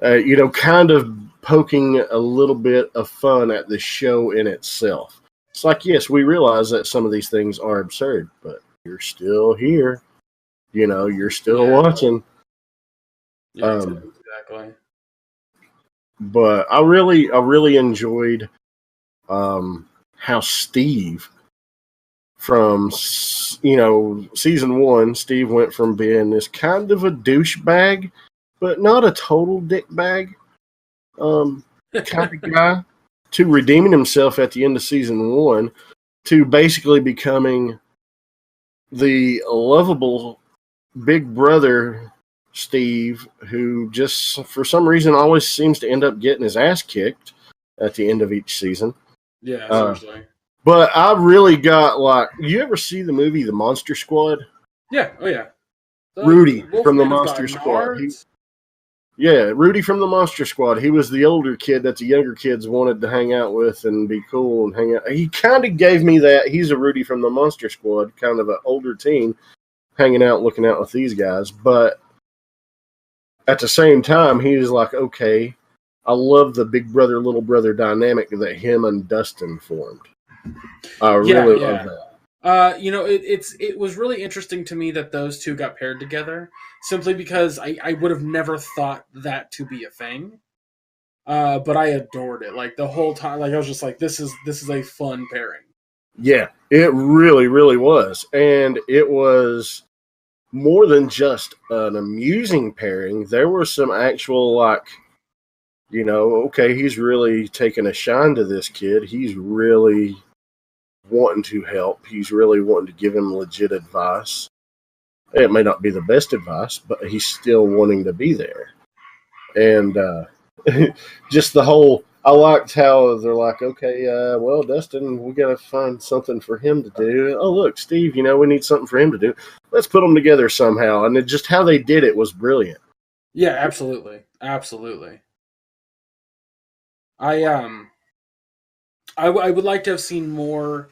Kind of poking a little bit of fun at the show in itself. It's like, yes, we realize that some of these things are absurd, but you're still here. You're still watching. Yeah, exactly. But I really enjoyed how Steve, from season 1, Steve went from being this kind of a douchebag, but not a total dick bag kind of guy, to redeeming himself at the end of season 1, to basically becoming the lovable big brother Steve, who just for some reason always seems to end up getting his ass kicked at the end of each season. Yeah, seriously. But I really got you ever see the movie The Monster Squad? Yeah, oh yeah. Rudy from the Monster Squad. Rudy from the Monster Squad. He was the older kid that the younger kids wanted to hang out with and be cool and hang out. He kind of gave me that. He's a Rudy from the Monster Squad, kind of an older teen, hanging out, looking out with these guys. But at the same time, he was like, okay, I love the big brother, little brother dynamic that him and Dustin formed. I really love that. It was really interesting to me that those two got paired together, simply because I would have never thought that to be a thing. But I adored it. Like the whole time, like I was just like, this is a fun pairing. Yeah, it really, really was. And it was more than just an amusing pairing. There were some actual, like, okay, he's really taking a shine to this kid. He's really wanting to help. He's really wanting to give him legit advice. It may not be the best advice, but he's still wanting to be there. And just the whole, I liked how they're like, okay, well, Dustin, we got to find something for him to do. Oh, look, Steve, we need something for him to do. Let's put them together somehow. And just how they did it was brilliant. Yeah, absolutely. Absolutely. I would like to have seen more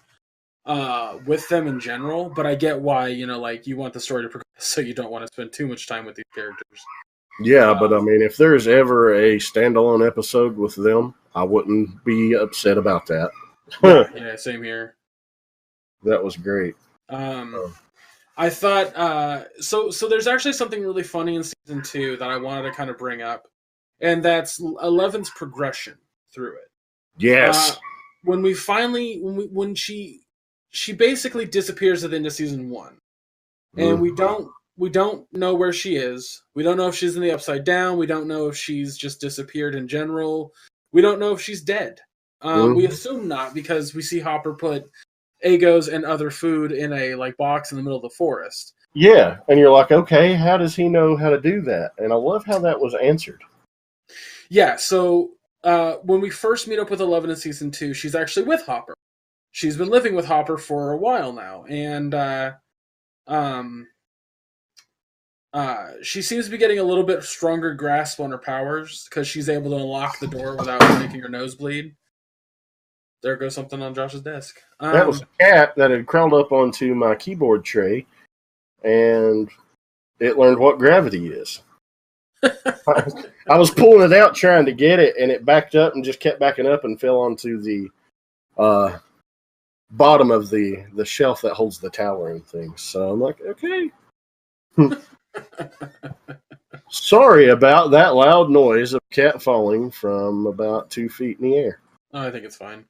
with them in general, but I get why, like you want the story to progress, so you don't want to spend too much time with these characters. Yeah, but I mean, if there's ever a standalone episode with them, I wouldn't be upset about that. Yeah, same here. That was great. I thought so there's actually something really funny in season 2 that I wanted to kind of bring up, and that's Eleven's progression through it. Yes. When she basically disappears at the end of season 1, and we don't know where she is. We don't know if she's in the Upside Down. We don't know if she's just disappeared in general. We don't know if she's dead. We assume not, because we see Hopper put Egos and other food in a box in the middle of the forest. Yeah, and you're like, okay, how does he know how to do that? And I love how that was answered. Yeah, so when we first meet up with 11 in season 2, she's actually with Hopper. She's been living with Hopper for a while now, and she seems to be getting a little bit stronger grasp on her powers, because she's able to unlock the door without making her nose bleed. There goes something on Josh's desk. That was a cat that had crawled up onto my keyboard tray, and it learned what gravity is. I was pulling it out trying to get it, and it backed up and just kept backing up and fell onto the bottom of the shelf that holds the tower and things. So I'm like, okay. Sorry about that loud noise of a cat falling from about 2 feet in the air. Oh, I think it's fine.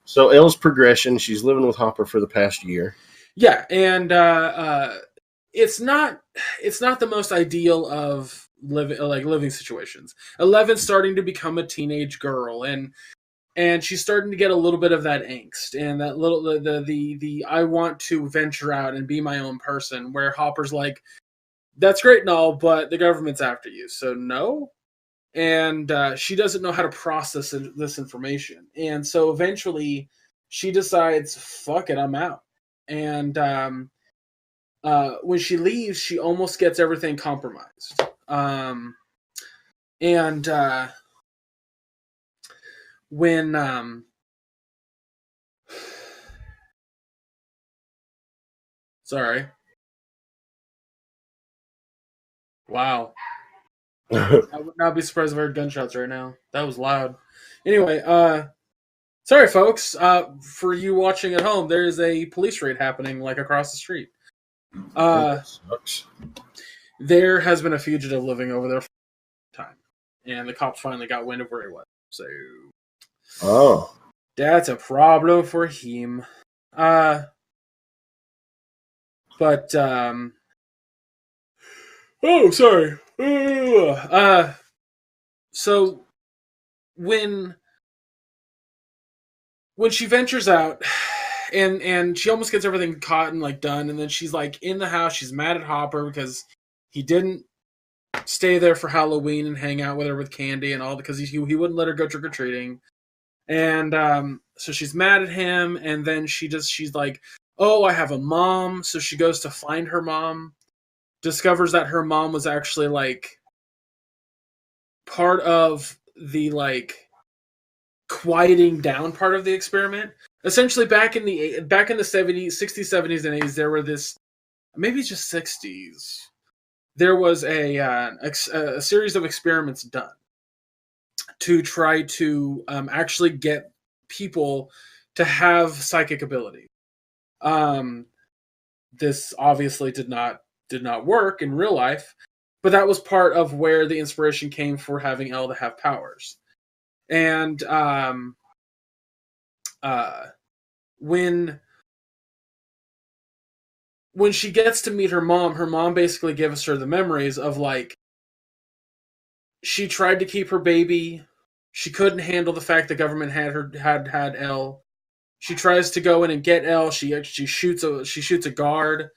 So Elle's progression, she's living with Hopper for the past year. Yeah, and it's not the most ideal of living situations. 11's starting to become a teenage girl, and she's starting to get a little bit of that angst and that little the I want to venture out and be my own person, where Hopper's like, that's great and all, but the government's after you, so no. And she doesn't know how to process this information, and so eventually she decides, fuck it, I'm out. And when she leaves, she almost gets everything compromised. When sorry, wow. I would not be surprised if I heard gunshots right now. That was loud. Anyway, sorry, folks. For you watching at home, there is a police raid happening across the street. Sucks. There has been a fugitive living over there for a time, and the cops finally got wind of where he was. So, that's a problem for him. Oh, sorry. So when she ventures out, and she almost gets everything caught and done, and then she's in the house, she's mad at Hopper because he didn't stay there for Halloween and hang out with her with candy and all, because he wouldn't let her go trick-or-treating. And so she's mad at him, and then she's like, oh, I have a mom. So she goes to find her mom, discovers that her mom was actually part of the quieting down part of the experiment. Essentially, back in the 70s, 60s, 70s, and 80s, there were maybe just 60s. There was a series of experiments done to try to actually get people to have psychic ability. This obviously did not work in real life, but that was part of where the inspiration came for having Elle to have powers. And when she gets to meet her mom basically gives her the memories of like she tried to keep her baby. She couldn't handle the fact the government had Elle. She tries to go in and get Elle. She shoots a guard,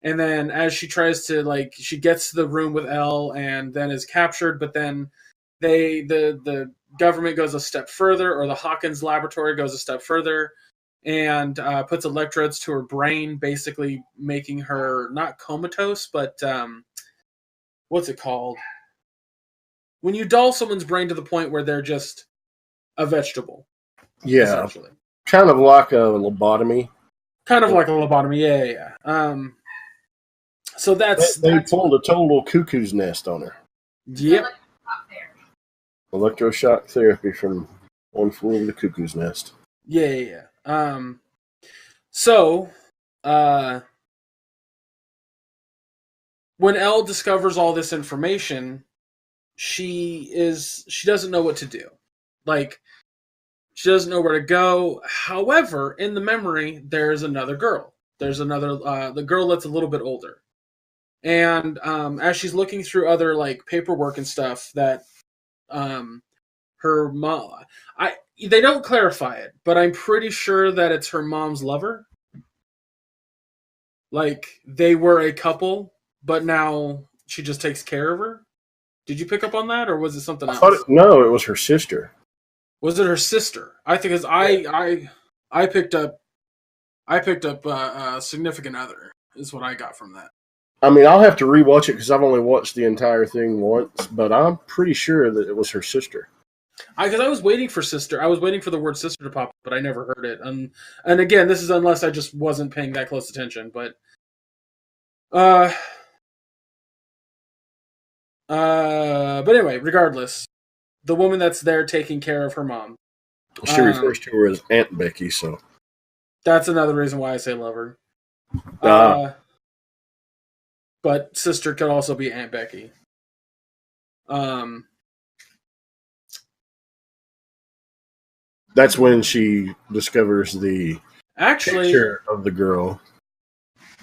and then as she tries to she gets to the room with Elle and then is captured. But then the government goes a step further, or the Hawkins laboratory goes a step further, and puts electrodes to her brain, basically making her not comatose, but what's it called? When you dull someone's brain to the point where they're just a vegetable, Yeah, essentially. kind of like a lobotomy. Kind of like a lobotomy, yeah. So that's pulled a total cuckoo's nest on her. Yep. Electroshock therapy from one flew over the cuckoo's nest. Yeah. So, when Elle discovers all this information, she doesn't know what to do. She doesn't know where to go. However, in the memory, there's another girl. There's another the girl that's a little bit older. And as she's looking through other paperwork and stuff, that her mom, they don't clarify it, but I'm pretty sure that it's her mom's lover. They were a couple, but now she just takes care of her. Did you pick up on that, or was it something else? No, it was her sister. Was it her sister? I think I picked up significant other is what I got from that. I mean, I'll have to rewatch it because I've only watched the entire thing once, but I'm pretty sure that it was her sister. Because I was waiting for sister. I was waiting for the word sister to pop up, but I never heard it. And again, this is unless I just wasn't paying that close attention. But anyway, regardless, the woman that's there taking care of her mom. She refers to her as Aunt Becky, so that's another reason why I say lover. But sister could also be Aunt Becky. That's when she discovers the picture of the girl.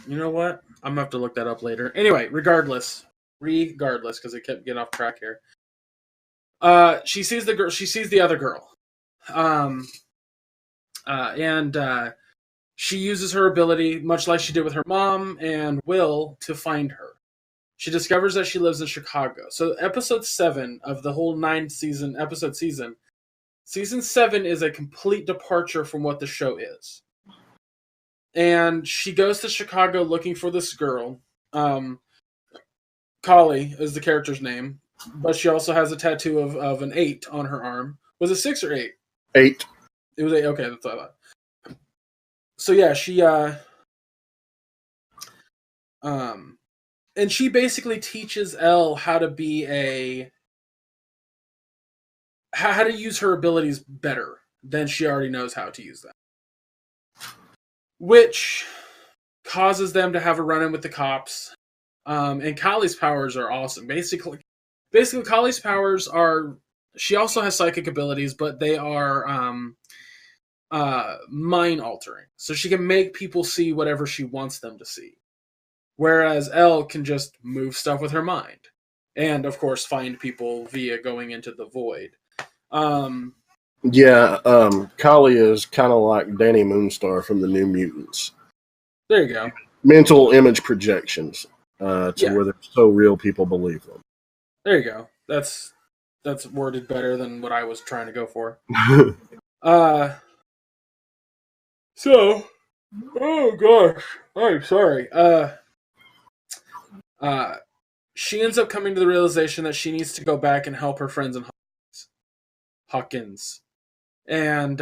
You know what? I'm gonna have to look that up later. Anyway, regardless, because it kept getting off track here. She sees the girl. She sees the other girl, and she uses her ability, much like she did with her mom and Will, to find her. She discovers that she lives in Chicago. So, episode 7 of the whole 9-season episode season. Season 7 is a complete departure from what the show is. And she goes to Chicago looking for this girl. Kali is the character's name. But she also has a tattoo of an 8 on her arm. Was it 6 or 8? 8. It was 8. Okay, that's what I thought. So yeah, she and she basically teaches Elle how to be how to use her abilities better than she already knows how to use them. Which causes them to have a run-in with the cops. And Kali's powers are awesome. Basically Kali's powers are, she also has psychic abilities, but they are mind altering. So she can make people see whatever she wants them to see. Whereas Elle can just move stuff with her mind. And of course find people via going into the void. Kali is kind of like Danny Moonstar from the New Mutants. There you go. Mental image projections where they're so real people believe them. There you go. That's worded better than what I was trying to go for. So, oh gosh, I'm sorry. She ends up coming to the realization that she needs to go back and help her friends in Hawkins. And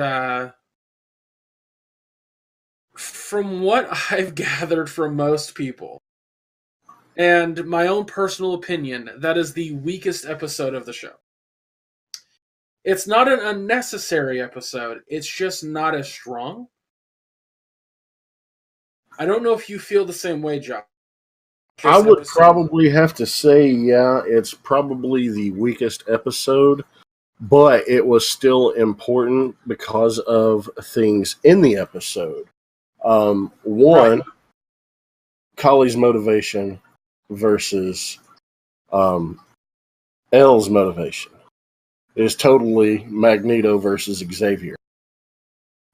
from what I've gathered from most people, and my own personal opinion, that is the weakest episode of the show. It's not an unnecessary episode, it's just not as strong. I don't know if you feel the same way, Josh. I This would episode, probably have to say, yeah, it's probably the weakest episode, but it was still important because of things in the episode. right? One, Collie's motivation versus um, L's motivation is totally Magneto versus Xavier.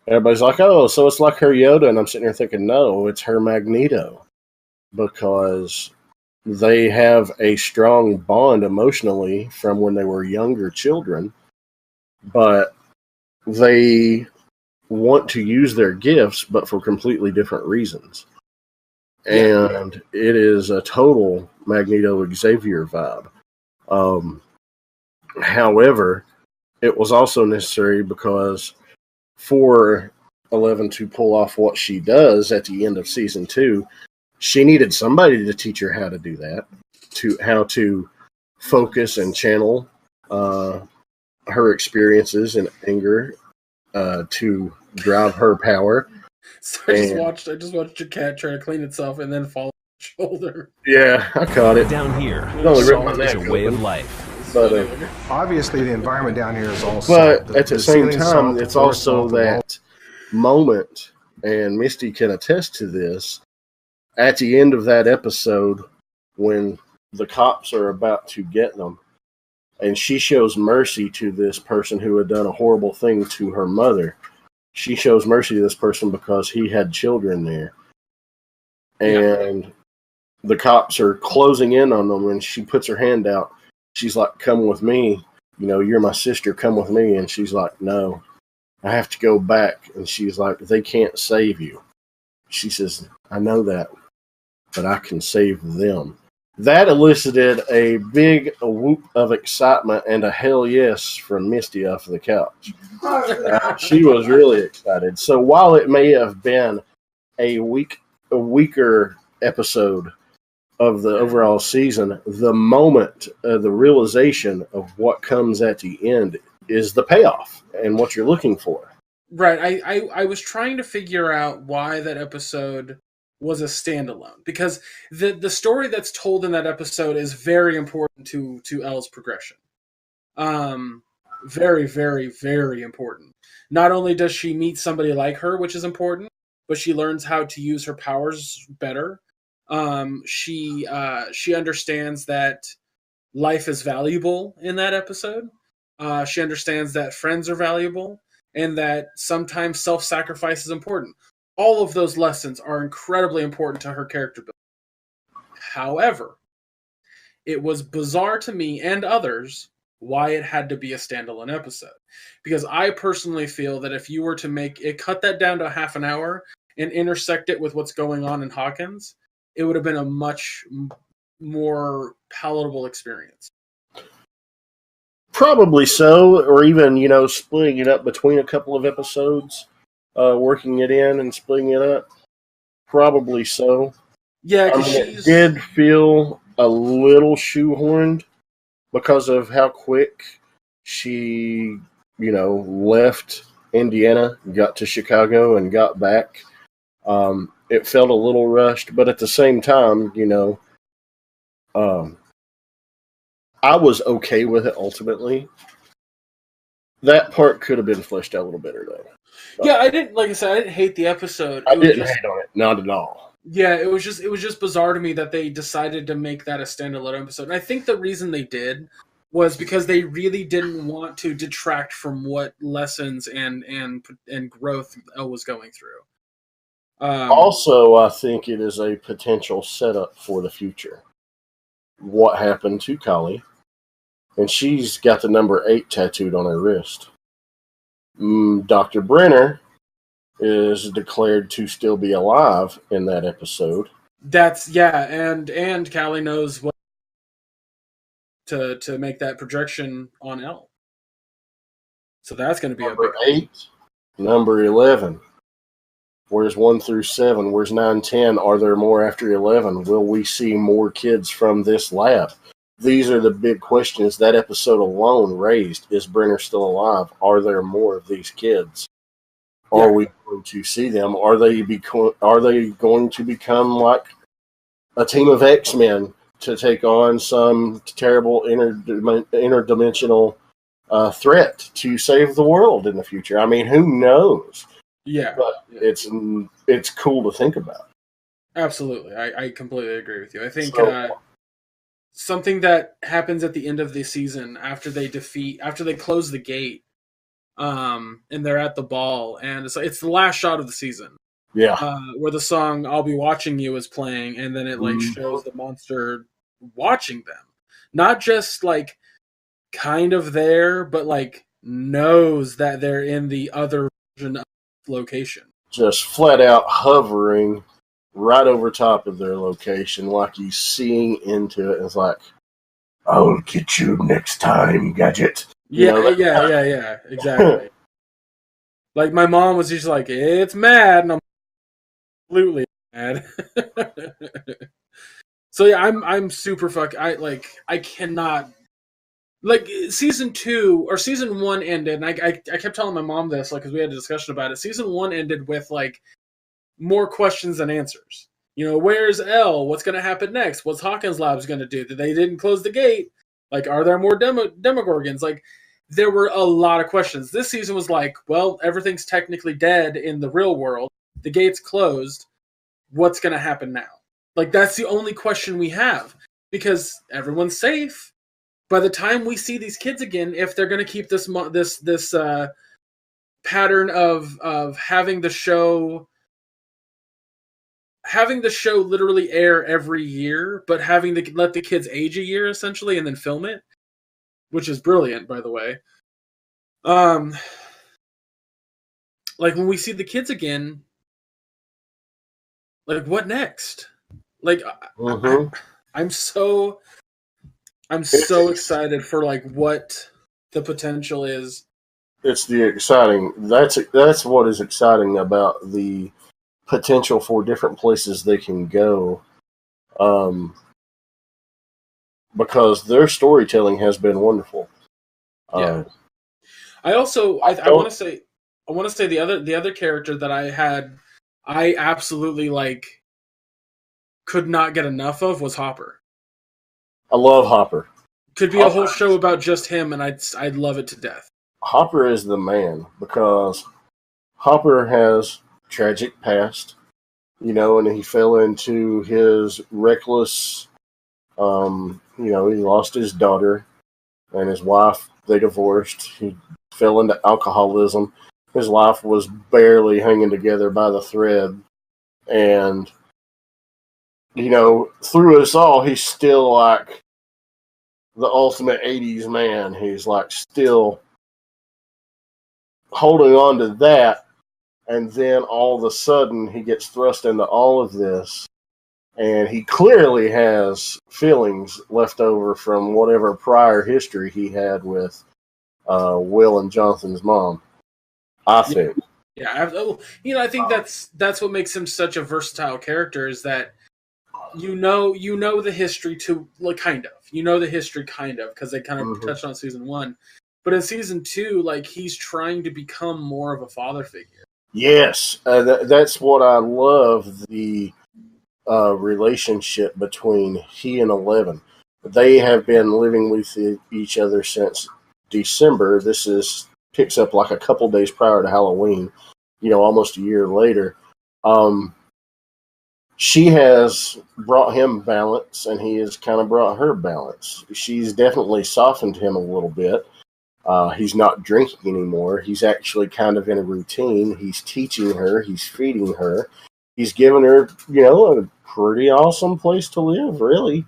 Everybody's like, oh, so it's like her Yoda, and I'm sitting here thinking, no, it's her Magneto, because they have a strong bond emotionally from when they were younger children, but they want to use their gifts, but for completely different reasons. Yeah, And it is a total Magneto Xavier vibe. However, it was also necessary because for 11 to pull off what she does at the end of season 2, she needed somebody to teach her how to do that, to how to focus and channel her experiences and anger to drive her power. so And I just watched a cat try to clean itself and then fall on the shoulder. yeah, I caught it. Down here, It only ripped my salt is neck a way open. of life. But Obviously, the environment down here is all but salt. at the same ceiling's time, salt, the it's floor's also salt, the wall- that moment, and Misty can attest to this. At the end of that episode, when the cops are about to get them, and she shows mercy to this person who had done a horrible thing to her mother. She shows mercy to this person because he had children there. And the cops are closing in on them, and she puts her hand out. She's like, come with me. You know, you're my sister. Come with me. And she's like, no, I have to go back. And she's like, they can't save you. She says, I know that, but I can save them. That elicited a big whoop of excitement and a hell yes from Misty off of the couch. She was really excited. So while it may have been a weaker episode of the overall season, the moment, the realization of what comes at the end is the payoff and what you're looking for. Right. I was trying to figure out why that episode was a standalone, because the story that's told in that episode is very important to Elle's progression. Very, very, very important. Not only does she meet somebody like her, which is important, but she learns how to use her powers better. She understands that life is valuable in that episode. She understands that friends are valuable and that sometimes self-sacrifice is important. All of those lessons are incredibly important to her character building. However, it was bizarre to me and others why it had to be a standalone episode. Because I personally feel that if you were to make it, cut that down to half an hour and intersect it with what's going on in Hawkins, it would have been a much more palatable experience. Probably so, or even, splitting it up between a couple of episodes, working it in and splitting it up. Probably so. Yeah, I because mean, it did feel a little shoehorned because of how quick she, left Indiana, got to Chicago, and got back. It felt a little rushed, but at the same time, I was okay with it ultimately. That part could have been fleshed out a little better, though. Yeah, I didn't, like I said, I didn't hate the episode. I didn't hate on it, not at all. Yeah, it was just bizarre to me that they decided to make that a standalone episode. And I think the reason they did was because they really didn't want to detract from what lessons and growth Elle was going through. Also, I think it is a potential setup for the future. What happened to Collie? And she's got the number 8 tattooed on her wrist. Dr. Brenner is declared to still be alive in that episode. And Callie knows what to make that projection on Elle. So that's going to be number 8, number 11. Where's 1 through 7? Where's 9, 10? Are there more after 11? Will we see more kids from this lab? These are the big questions that episode alone raised. Is Brenner still alive? Are there more of these kids? Are we going to see them? Are they going to become like a team of X-Men to take on some terrible interdimensional threat to save the world in the future? I mean, who knows? Yeah. But it's cool to think about. Absolutely. I completely agree with you. I think So, something that happens at the end of the season after they close the gate, and they're at the ball, and it's the last shot of the season. yeah. Where the song "I'll Be Watching You" is playing, and then it shows the monster watching them, not just like kind of there, but like knows that they're in the other version of the location. Just flat out hovering right over top of their location, like he's seeing into it. It's like, I'll get you next time, Gadget. Yeah, exactly. Like my mom was just like, "It's mad," and I'm absolutely mad. So yeah, I'm super I cannot, like, season 2 or season 1 ended, and I kept telling my mom this, like, because we had a discussion about it. Season 1 ended with like more questions than answers. Where's Elle? What's going to happen next? What's Hawkins Labs going to do? They didn't close the gate. Like, are there more Demogorgons? Like, there were a lot of questions. This season was like, well, everything's technically dead in the real world. The gate's closed. What's going to happen now? Like, that's the only question we have, because everyone's safe. By the time we see these kids again, if they're going to keep this pattern of having the show literally air every year, but having to let the kids age a year essentially and then film it, which is brilliant, by the way. Like, when we see the kids again, like, what next? Like, I'm so excited for like what the potential is. It's the exciting. That's what is exciting about the potential for different places they can go, because their storytelling has been wonderful. Yeah. I also I want to say the other character that I absolutely like could not get enough of was Hopper. I love Hopper. Could be a whole show about just him, and I'd love it to death. Hopper is the man, because Hopper has tragic past, and he fell into his reckless. He lost his daughter and his wife. They divorced. He fell into alcoholism. His life was barely hanging together by the thread, and through us all, he's still like the ultimate '80s man. He's like still holding on to that, and then all of a sudden he gets thrust into all of this, and he clearly has feelings left over from whatever prior history he had with Will and Jonathan's mom, I think. Yeah, I think that's what makes him such a versatile character, is that the history to, like, kind of the history because they kind of touched on season 1, but in season 2, like, he's trying to become more of a father figure. Yes, that's what I love, the relationship between he and Eleven. They have been living with each other since December. This picks up like a couple days prior to Halloween, almost a year later. She has brought him balance, and he has kind of brought her balance. She's definitely softened him a little bit. He's not drinking anymore. He's actually kind of in a routine. He's teaching her. He's feeding her. He's given her, a pretty awesome place to live, really.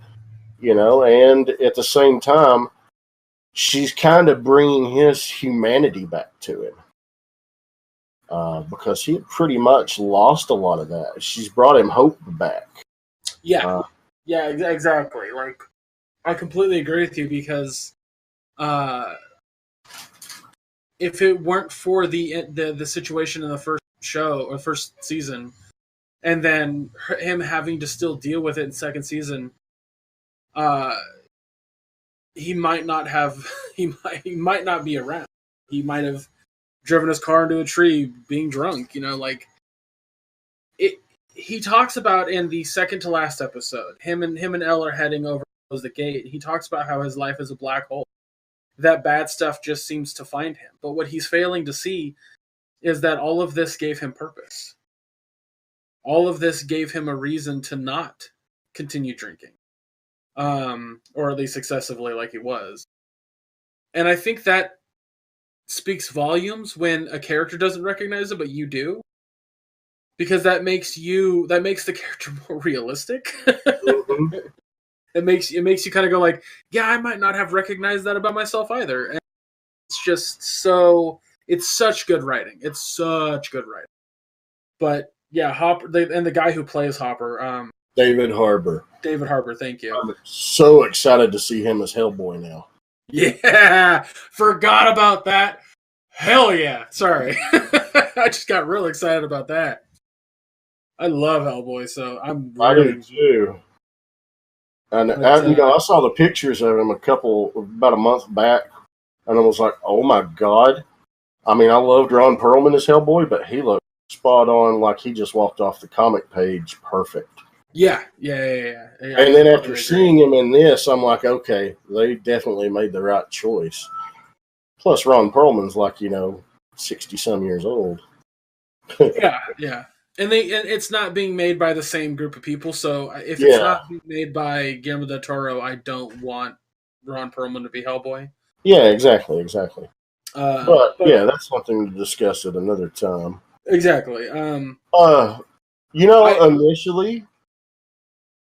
And at the same time, she's kind of bringing his humanity back to him. Because he had pretty much lost a lot of that. She's brought him hope back. Yeah. Yeah, exactly. Like, I completely agree with you, because if it weren't for the situation in the first show or first season, and then him having to still deal with it in second season, he might not have he might not be around. He might have driven his car into a tree being drunk. You know, like it. He talks about in the second to last episode, him and Elle are heading over to close the gate. He talks about how his life is a black hole. That bad stuff just seems to find him. But what he's failing to see is that all of this gave him purpose. All of this gave him a reason to not continue drinking. Or at least excessively like he was. And I think that speaks volumes when a character doesn't recognize it, but you do. Because that makes the character more realistic. Mm-hmm. It makes you kind of go like, yeah, I might not have recognized that about myself either. And it's just it's such good writing. It's such good writing. But yeah, Hopper and the guy who plays Hopper, David Harbour. David Harbour, thank you. I'm so excited to see him as Hellboy now. Yeah, forgot about that. Hell yeah. Sorry. I just got real excited about that. I love Hellboy, so I'm really... I do too. And I saw the pictures of him about a month back, and I was like, oh my God. I mean, I loved Ron Perlman as Hellboy, but he looked spot on, like he just walked off the comic page perfect. Yeah. And then after seeing him in this, I'm like, okay, they definitely made the right choice. Plus, Ron Perlman's like, 60-some years old. Yeah. And it's not being made by the same group of people, so if it's not being made by Guillermo del Toro, I don't want Ron Perlman to be Hellboy. Yeah, exactly. But yeah, that's something to discuss at another time. Exactly. Initially,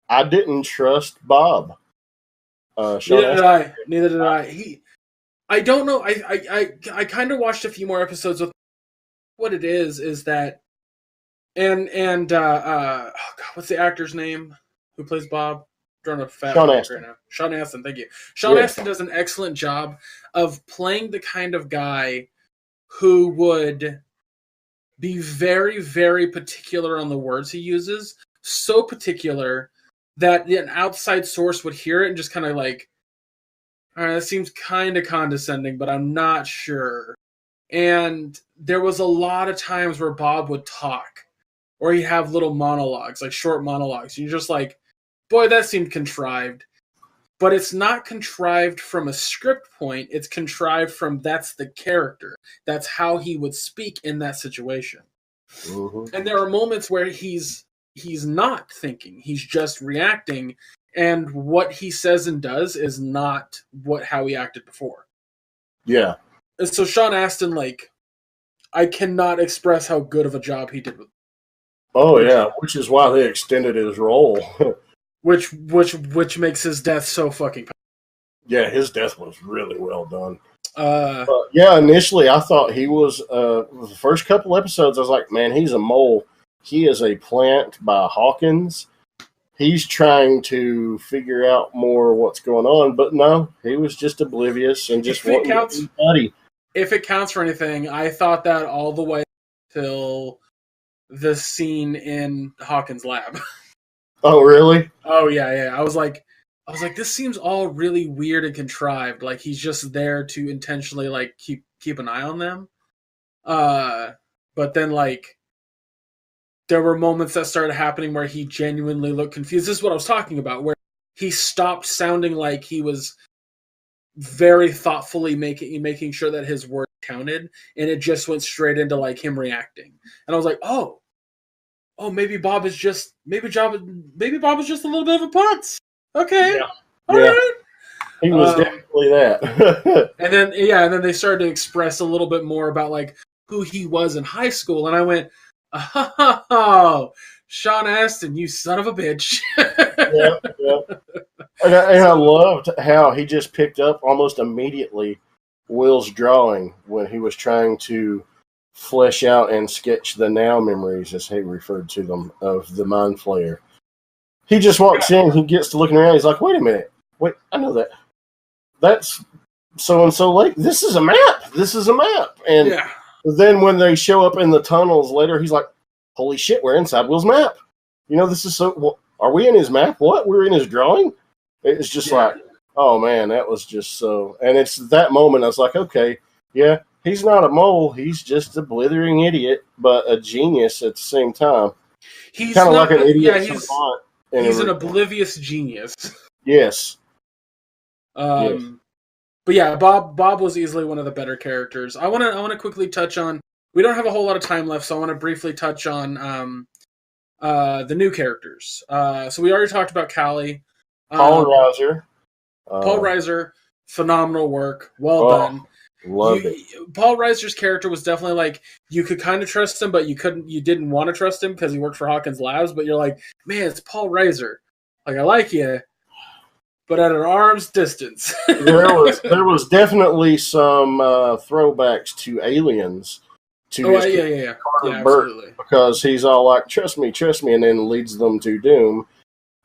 I didn't trust Bob. Neither did I. I don't know. I kind of watched a few more episodes with what it is that. And what's the actor's name who plays Bob? Drawing a fat Sean Astin. Right now. Sean Astin, thank you. Sean Astin does an excellent job of playing the kind of guy who would be very, very particular on the words he uses. So particular that an outside source would hear it and just kind of like, all right, that seems kind of condescending, but I'm not sure. And there was a lot of times where Bob would talk. Or he'd have little monologues, like short monologues. You're just like, boy, that seemed contrived. But it's not contrived from a script point. It's contrived from that's the character. That's how he would speak in that situation. Mm-hmm. And there are moments where he's not thinking. He's just reacting. And what he says and does is not how he acted before. Yeah. And so Sean Astin, I cannot express how good of a job he did with. Oh yeah, which is why they extended his role. which makes his death so fucking. Yeah, his death was really well done. Initially I thought he was. The first couple episodes, I was like, man, he's a mole. He is a plant by Hawkins. He's trying to figure out more what's going on, but no, he was just oblivious and just wanting to be buddy. If it counts for anything, I thought that all the way till the scene in Hawkins' lab. Oh, really? Oh, yeah. I was like, this seems all really weird and contrived. Like he's just there to intentionally keep an eye on them. But then there were moments that started happening where he genuinely looked confused. This is what I was talking about, where he stopped sounding like he was very thoughtfully making sure that his words counted, and it just went straight into him reacting. And I was like, oh, maybe Bob is just a little bit of a putz. Okay, all right. He was definitely that. and then they started to express a little bit more about who he was in high school, and I went, oh, Sean Astin, you son of a bitch. Yeah. And I loved how he just picked up almost immediately Will's drawing when he was trying to flesh out and sketch the now memories, as he referred to them, of the Mind Flayer. He just walks in, he gets to looking around, he's like, wait a minute, I know that. That's so-and-so lake. This is a map. And then when they show up in the tunnels later, he's like, holy shit, we're inside Will's map. This is so... Are we in his map? What? We're in his drawing? It's just like, oh man, that was just so... And it's that moment I was like, okay, yeah, he's not a mole. He's just a blithering idiot, but a genius at the same time. He's Kind of like not. an idiot Yeah, savant. he's an oblivious genius. Yes. Yes. But yeah, Bob was easily one of the better characters. I want to quickly touch on. We don't have a whole lot of time left, so I want to briefly touch on the new characters. So we already talked about Callie. Paul Reiser. Paul Reiser, phenomenal work. Well done. Loved it. Paul Reiser's character was definitely like, you could kind of trust him, but you didn't want to trust him because he worked for Hawkins Labs, but you're like, man, it's Paul Reiser. Like, I like you, but at an arm's distance. there was definitely some throwbacks to Aliens. Yeah, absolutely. Because he's all like, trust me, and then leads them to doom.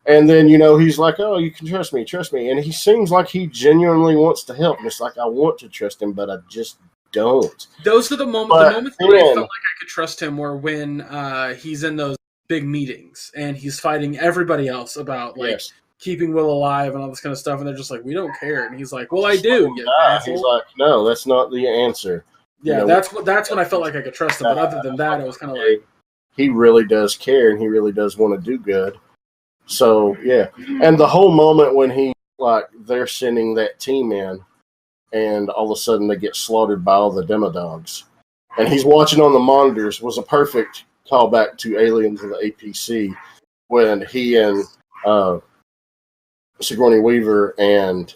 And then, he's like, oh, you can trust me. And he seems like he genuinely wants to help. And it's like, I want to trust him, but I just don't. Those are the moments where I felt like I could trust him were when he's in those big meetings and he's fighting everybody else about, like, keeping Will alive and all this kind of stuff. And they're just like, we don't care. And he's like, well, I do. He's like, no, that's not the answer. Yeah, that's when I felt like I could trust him. But other than that, it was kind of like, he really does care and he really does want to do good. So, yeah. And the whole moment when they're sending that team in and all of a sudden they get slaughtered by all the demodogs. And he's watching on the monitors was a perfect callback to Aliens of the APC when he and Sigourney Weaver and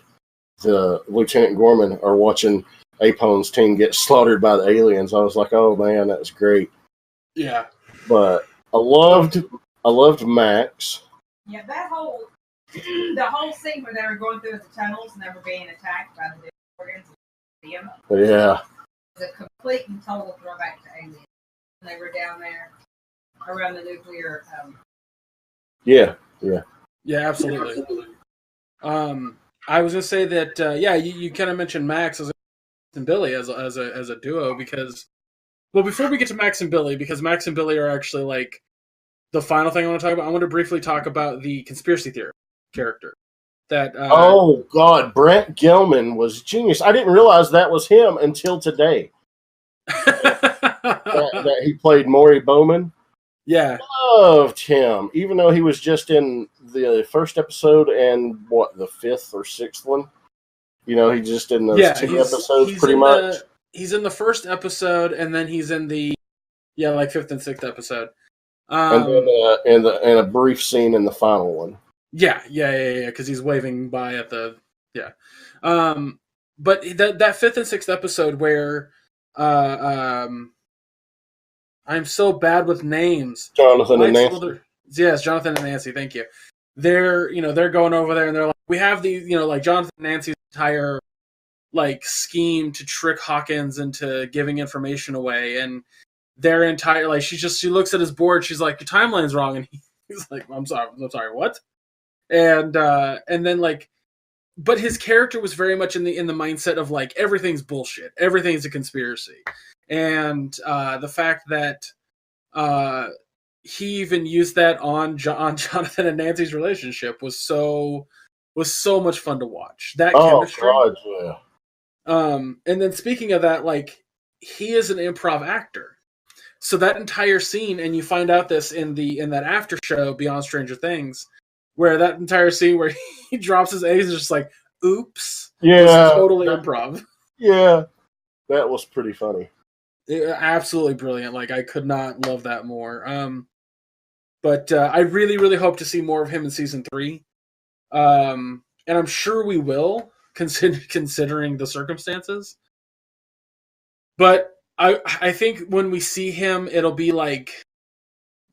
the Lieutenant Gorman are watching Apon's team get slaughtered by the aliens. I was like, oh man, that was great. Yeah. But I loved Max. Yeah, the whole scene where they were going through the tunnels and they were being attacked by the organs. Yeah. It was a complete and total throwback to Aliens. They were down there around the nuclear. Yeah, absolutely. I was gonna say that. You kind of mentioned Max and Billy as a duo because, well, before we get to Max and Billy, because Max and Billy are actually like the final thing I want to talk about. I want to briefly talk about the conspiracy theory character. That oh god, Brent Gelman was genius. I didn't realize that was him until today. that he played Maury Bowman. Yeah, loved him, even though he was just in the first episode and the fifth or sixth one. He's just in those two episodes pretty much. He's in the first episode, and then he's in the fifth and sixth episode. And then and a brief scene in the final one. Yeah, because he's waving by at the but that fifth and sixth episode where I'm so bad with names. Jonathan and Nancy. Yes, Jonathan and Nancy. Thank you. They're they're going over there and they're like, we have these like Jonathan and Nancy's entire like scheme to trick Hawkins into giving information away, and their entire she looks at his board, she's like, your timeline's wrong, and he's like, I'm sorry, what? And then but his character was very much in the mindset of like, everything's bullshit, everything's a conspiracy, and the fact that he even used that on Jonathan and Nancy's relationship was so much fun to watch. That chemistry. God, yeah. And then speaking of that, like, he is an improv actor. So that entire scene, and you find out this in that after show Beyond Stranger Things, where that entire scene where he drops his A's is just like, oops. Yeah. Totally improv. Yeah. That was pretty funny. Absolutely brilliant. Like, I could not love that more. But I really, really hope to see more of him in season 3. And I'm sure we will, considering the circumstances. But I think when we see him, it'll be like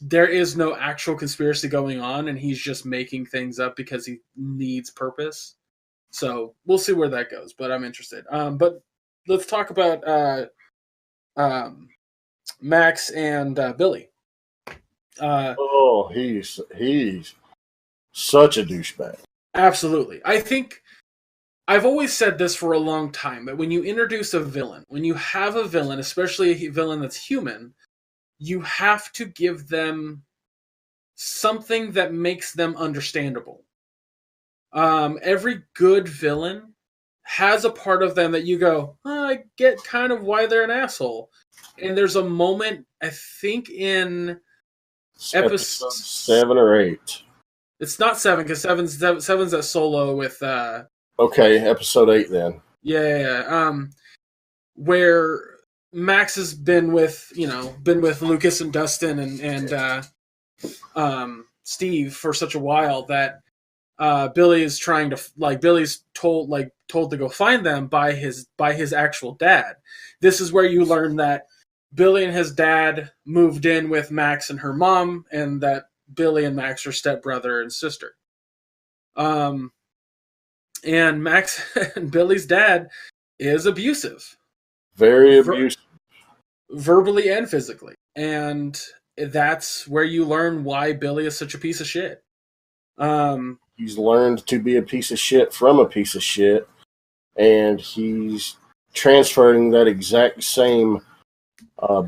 there is no actual conspiracy going on, and he's just making things up because he needs purpose. So we'll see where that goes, but I'm interested. But let's talk about Max and Billy. He's such a douchebag. Absolutely. I think I've always said this for a long time, that when you introduce a villain, when you have a villain, especially a villain that's human, you have to give them something that makes them understandable. Every good villain has a part of them that you go, I get kind of why they're an asshole. And there's a moment, I think in episode 7 or 8. It's not 7 because seven's that Solo with. Okay, episode 8 then. Yeah. Where Max has been with Lucas and Dustin and Steve for such a while that Billy is trying to Billy's told to go find them by his actual dad. This is where you learn that Billy and his dad moved in with Max and her mom, and that Billy and Max are stepbrother and sister. And Max and Billy's dad is abusive. Very abusive. Verbally and physically. And that's where you learn why Billy is such a piece of shit. He's learned to be a piece of shit from a piece of shit, and he's transferring that exact same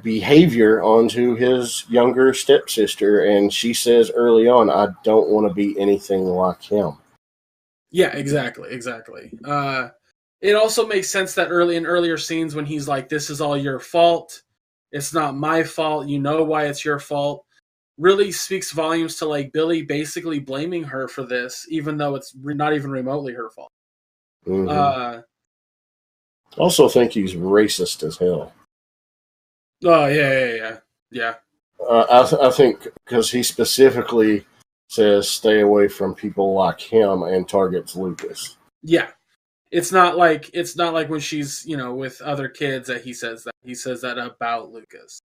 behavior onto his younger stepsister, and she says early on, I don't want to be anything like him. Yeah, exactly. It also makes sense that in earlier scenes when he's like, this is all your fault, it's not my fault, you know why it's your fault, really speaks volumes to like Billy basically blaming her for this, even though it's not even remotely her fault. Mm-hmm. Also think he's racist as hell. Oh, yeah. I think because he specifically says stay away from people like him and targets Lucas. Yeah. It's not like when she's, with other kids that he says that. He says that about Lucas.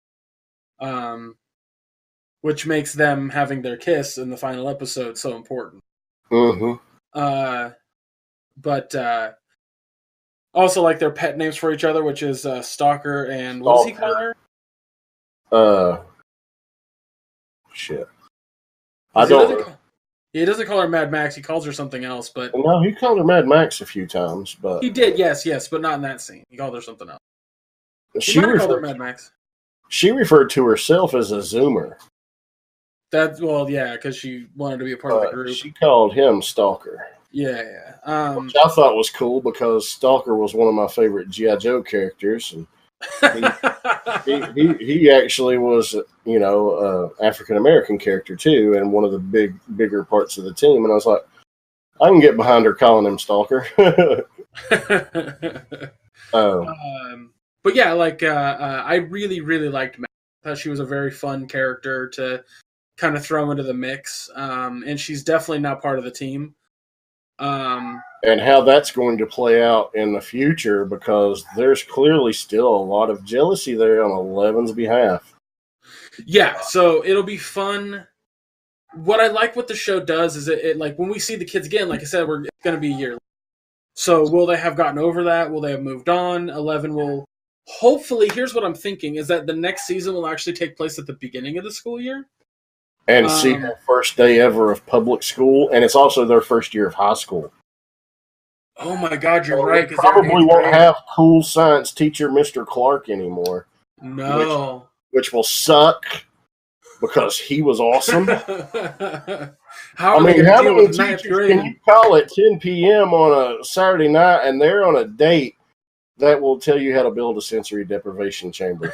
Which makes them having their kiss in the final episode so important. Mm-hmm. But also like their pet names for each other, which is Stalker and what does he call her? Shit. I don't. He doesn't call her Mad Max. He calls her something else. But no, he called her Mad Max a few times. But he did, yes, but not in that scene. He called her something else. She called her Mad Max. She referred to herself as a Zoomer. Because she wanted to be a part of the group. She called him Stalker. Yeah. Which I thought was cool because Stalker was one of my favorite G.I. Joe characters, and he actually was, African American character too, and one of the bigger parts of the team. And I was like, I can get behind her calling him Stalker. But yeah, I really, really liked Matt. I thought she was a very fun character to kind of throw into the mix, and she's definitely not part of the team. And how that's going to play out in the future, because there's clearly still a lot of jealousy there on Eleven's behalf. Yeah, so it'll be fun. What I like what the show does is it like when we see the kids again, like I said, it's going to be a year. So will they have gotten over that? Will they have moved on? 11 will hopefully. Here's what I'm thinking: is that the next season will actually take place at the beginning of the school year. And see their first day ever of public school, and it's also their first year of high school. Oh my God, you're right. They probably won't have cool science teacher Mr. Clark anymore. No. Which will suck because he was awesome. How many teachers can you call at 10 p.m. on a Saturday night and they're on a date that will tell you how to build a sensory deprivation chamber?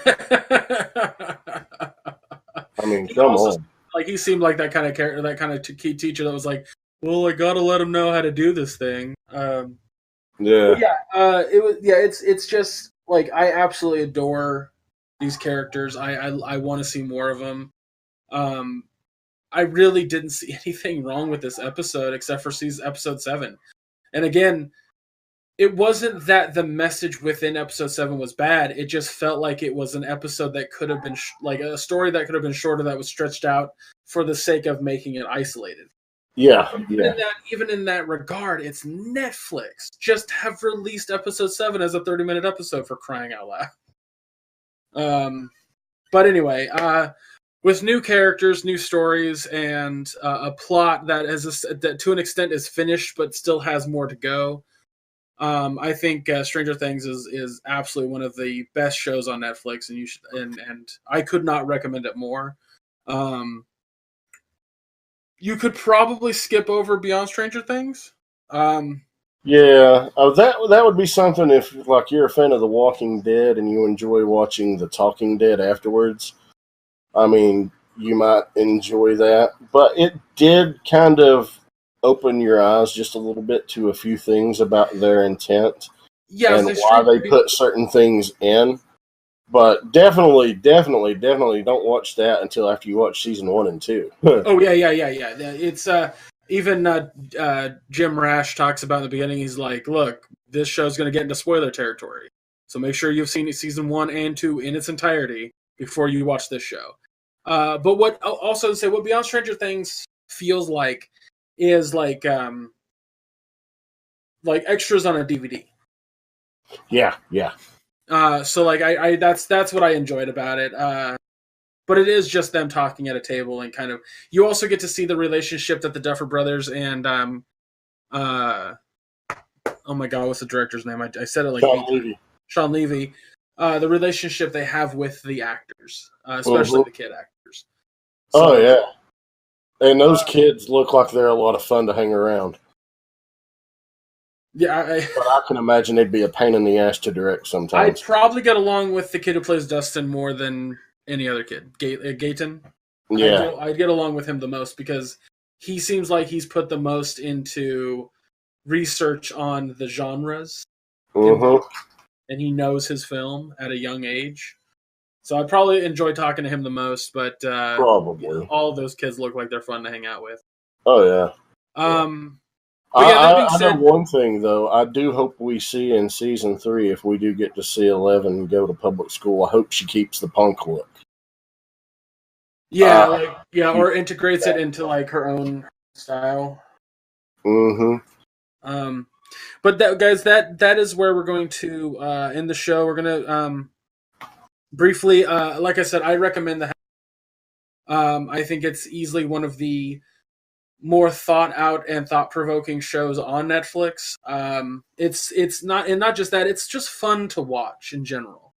I mean, come on. Like he seemed like that kind of character, that kind of key teacher that was like, "Well, I gotta let him know how to do this thing." It's just like I absolutely adore these characters. I want to see more of them. I really didn't see anything wrong with this episode except for episode 7. And again, it wasn't that the message within episode 7 was bad. It just felt like it was an episode that could have been like a story that could have been shorter, that was stretched out for the sake of making it isolated. Yeah. Even in that regard, it's Netflix. Just have released episode 7 as a 30-minute episode, for crying out loud. But anyway, with new characters, new stories, and a plot that that to an extent is finished but still has more to go. I think Stranger Things is absolutely one of the best shows on Netflix, and and I could not recommend it more. You could probably skip over Beyond Stranger Things. Yeah, that would be something if like you're a fan of The Walking Dead and you enjoy watching The Talking Dead afterwards. I mean, you might enjoy that, but it did kind of open your eyes just a little bit to a few things about their intent Yeah, and they why straight. they put certain things in. But definitely don't watch that until after you watch season 1 and 2. Oh yeah. It's even Jim Rash talks about in the beginning. He's like, "Look, this show's going to get into spoiler territory, so make sure you've seen season 1 and 2 in its entirety before you watch this show." But what I'll also say, what Beyond Stranger Things feels like is like extras on a DVD. Yeah. So like I that's what I enjoyed about it. But it is just them talking at a table and kind of. You also get to see the relationship that the Duffer Brothers and oh my god, what's the director's name? I said it like Sean 8 times. Levy. Sean Levy. The relationship they have with the actors, especially Mhm. the kid actors. Oh So, yeah, and those kids look like they're a lot of fun to hang around. yeah, But I can imagine they'd be a pain in the ass to direct I'd sometimes. probably get along with the kid who plays Dustin more than any other kid. Gayton. Yeah. I'd get along with him the most because he seems like he's put the most into research on the genres, Mm-hmm. and he knows his film at a young age. So I'd probably enjoy talking to him the most. But Probably. all of those kids look like they're fun to hang out with. Oh yeah. Yeah. Um, but yeah, that being I know said, one thing though. I do hope we see in season 3, if we do get to see 11 go to public school, I hope she keeps the punk look. or integrates it into like her own style. Mm-hmm. But that, guys, that is where we're going to end the show. We're gonna briefly, like I said, I recommend the. I think it's easily one of the more thought out and thought provoking shows on Netflix. It's not, and not just that, it's just fun to watch in general.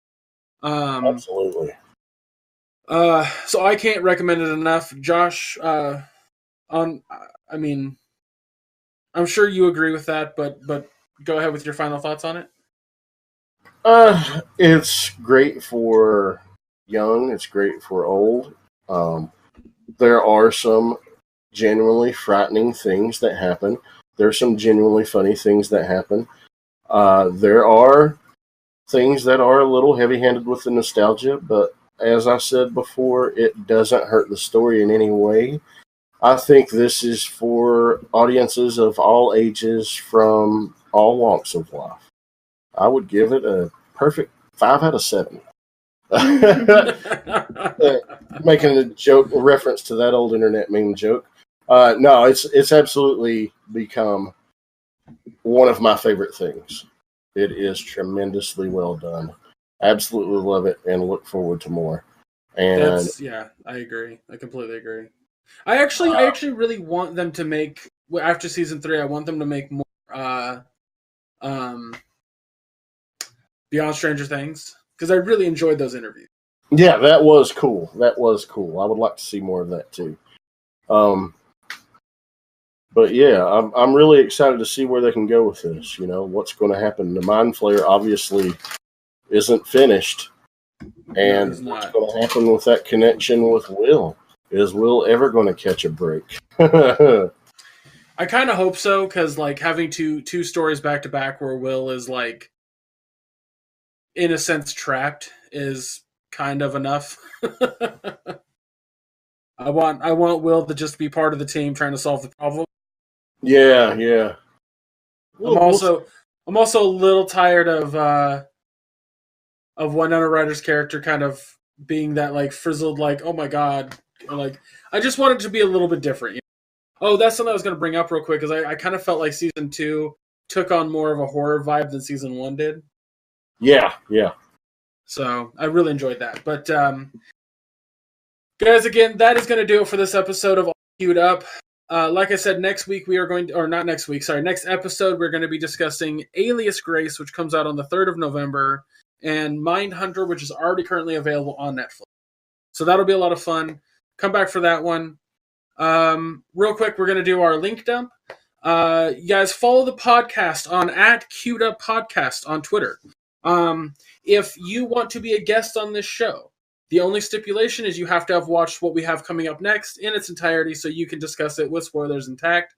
Absolutely. So I can't recommend it enough. Josh, I mean, I'm sure you agree with that, but go ahead with your final thoughts on it. It's great for young. It's great for old. There are some genuinely frightening things that happen. There's some genuinely funny things that happen. There are things that are a little heavy-handed with the nostalgia, but as I said before, it doesn't hurt the story in any way. I think this is for audiences of all ages from all walks of life. I would give it a perfect 5 out of 7. Making a reference to that old internet meme joke. No, it's absolutely become one of my favorite things. It is tremendously well done. Absolutely love it and look forward to more. And I agree. I completely agree. I actually really want them to make, after season 3. I want them to make more um, Beyond Stranger Things because I really enjoyed those interviews. yeah, that was cool. That was cool. I would like to see more of that too. But yeah, I'm really excited to see where they can go with this. You know, what's going to happen. The Mind Flayer obviously isn't finished. And what's going to happen with that connection with Will? Is Will ever going to catch a break? I kind of hope so, because like having two stories back to back where Will is like, in a sense, trapped is kind of enough. I want Will to just be part of the team trying to solve the problem. Yeah. I'm also a little tired of Winona Ryder's character kind of being that like frizzled, like, oh my god, like I just wanted to be a little bit different. You know? Oh, that's something I was going to bring up real quick, because I kind of felt like season 2 took on more of a horror vibe than season 1 did. Yeah. So I really enjoyed that. But guys, again, that is going to do it for this episode of All Queued Up. Like I said, next week we are going to, or not next week, sorry, next episode we're going to be discussing Alias Grace, which comes out on the 3rd of November, and Mindhunter, which is already currently available on Netflix. So that'll be a lot of fun. Come back for that one. Real quick, we're going to do our link dump. You guys follow the podcast on @QueuedUpPodcast on Twitter. If you want to be a guest on this show, the only stipulation is you have to have watched what we have coming up next in its entirety so you can discuss it with spoilers intact.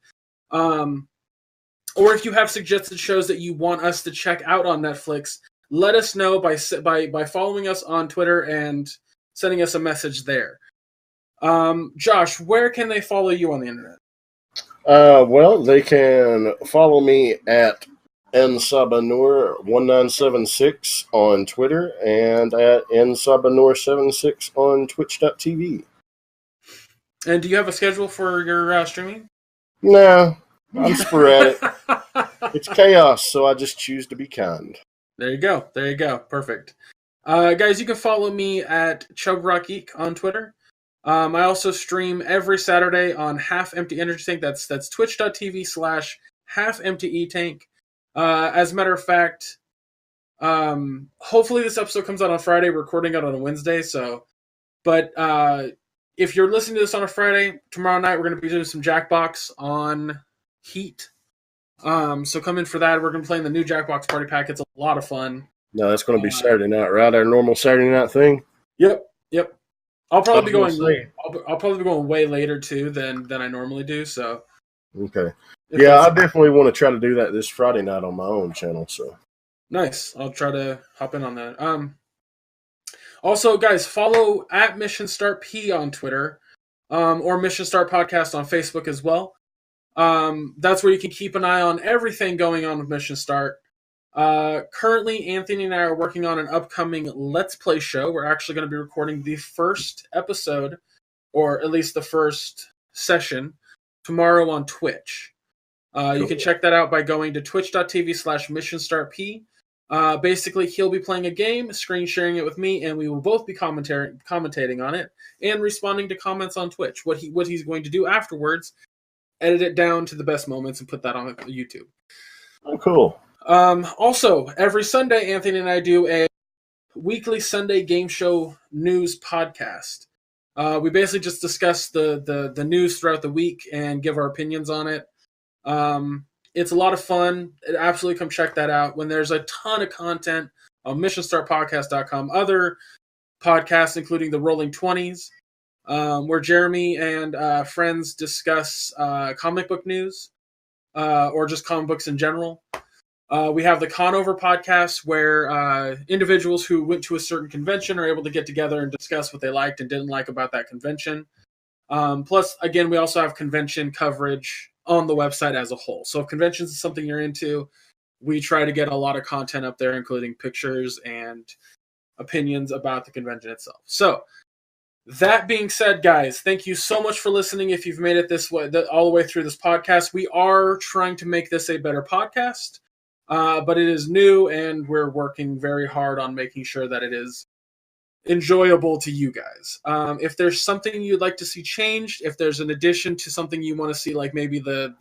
Or if you have suggested shows that you want us to check out on Netflix, let us know by following us on Twitter and sending us a message there. Josh, where can they follow you on the internet? Well, they can follow me at nsabanur1976 on Twitter and at nsabanur76 on twitch.tv. And do you have a schedule for your streaming? No, I'm sporadic. It's chaos, so I just choose to be kind. There you go. Perfect. Guys, you can follow me at ChubRockGeek on Twitter. I also stream every Saturday on Half Empty Energy Tank. That's twitch.tv/halfemptyetank. As a matter of fact, hopefully this episode comes out on Friday. We're recording it on a Wednesday, but if you're listening to this on a Friday, tomorrow night we're going to be doing some Jackbox on Heat. So come in for that. We're going to be playing the new Jackbox Party Pack. It's a lot of fun. No, that's going to be Saturday night, right? Our normal Saturday night thing? Yep. I'll probably be going way later too than I normally do. So okay, yeah, I definitely want to try to do that this Friday night on my own channel. So nice. I'll try to hop in on that. Also, guys, follow @MissionStartP on Twitter, or Mission Start Podcast on Facebook as well. That's where you can keep an eye on everything going on with Mission Start. Currently, Anthony and I are working on an upcoming Let's Play show. We're actually going to be recording the first episode, or at least the first session, tomorrow on Twitch. Cool. You can check that out by going to twitch.tv/missionstartp. Basically, he'll be playing a game, screen sharing it with me, and we will both be commentating on it and responding to comments on Twitch. What he's going to do afterwards, edit it down to the best moments and put that on YouTube. Oh, cool. Also, every Sunday, Anthony and I do a weekly Sunday game show news podcast. We basically just discuss the news throughout the week and give our opinions on it. It's a lot of fun. Absolutely come check that out. When there's a ton of content on missionstartpodcast.com, other podcasts, including the Rolling 20s, where Jeremy and friends discuss comic book news or just comic books in general. We have the Conover podcast, where individuals who went to a certain convention are able to get together and discuss what they liked and didn't like about that convention. Plus, again, we also have convention coverage on the website as a whole. So if conventions is something you're into, we try to get a lot of content up there, including pictures and opinions about the convention itself. So that being said, guys, thank you so much for listening. If you've made it this way, all the way through this podcast, we are trying to make this a better podcast. But it is new, and we're working very hard on making sure that it is enjoyable to you guys. If there's something you'd like to see changed, if there's an addition to something you want to see, like maybe the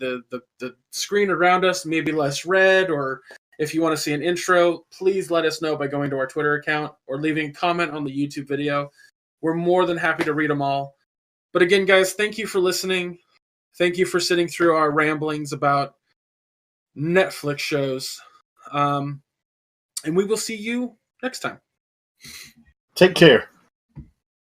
screen around us, maybe less red, or if you want to see an intro, please let us know by going to our Twitter account or leaving a comment on the YouTube video. We're more than happy to read them all. But again, guys, thank you for listening. Thank you for sitting through our ramblings about Netflix shows. And we will see you next time. Take care.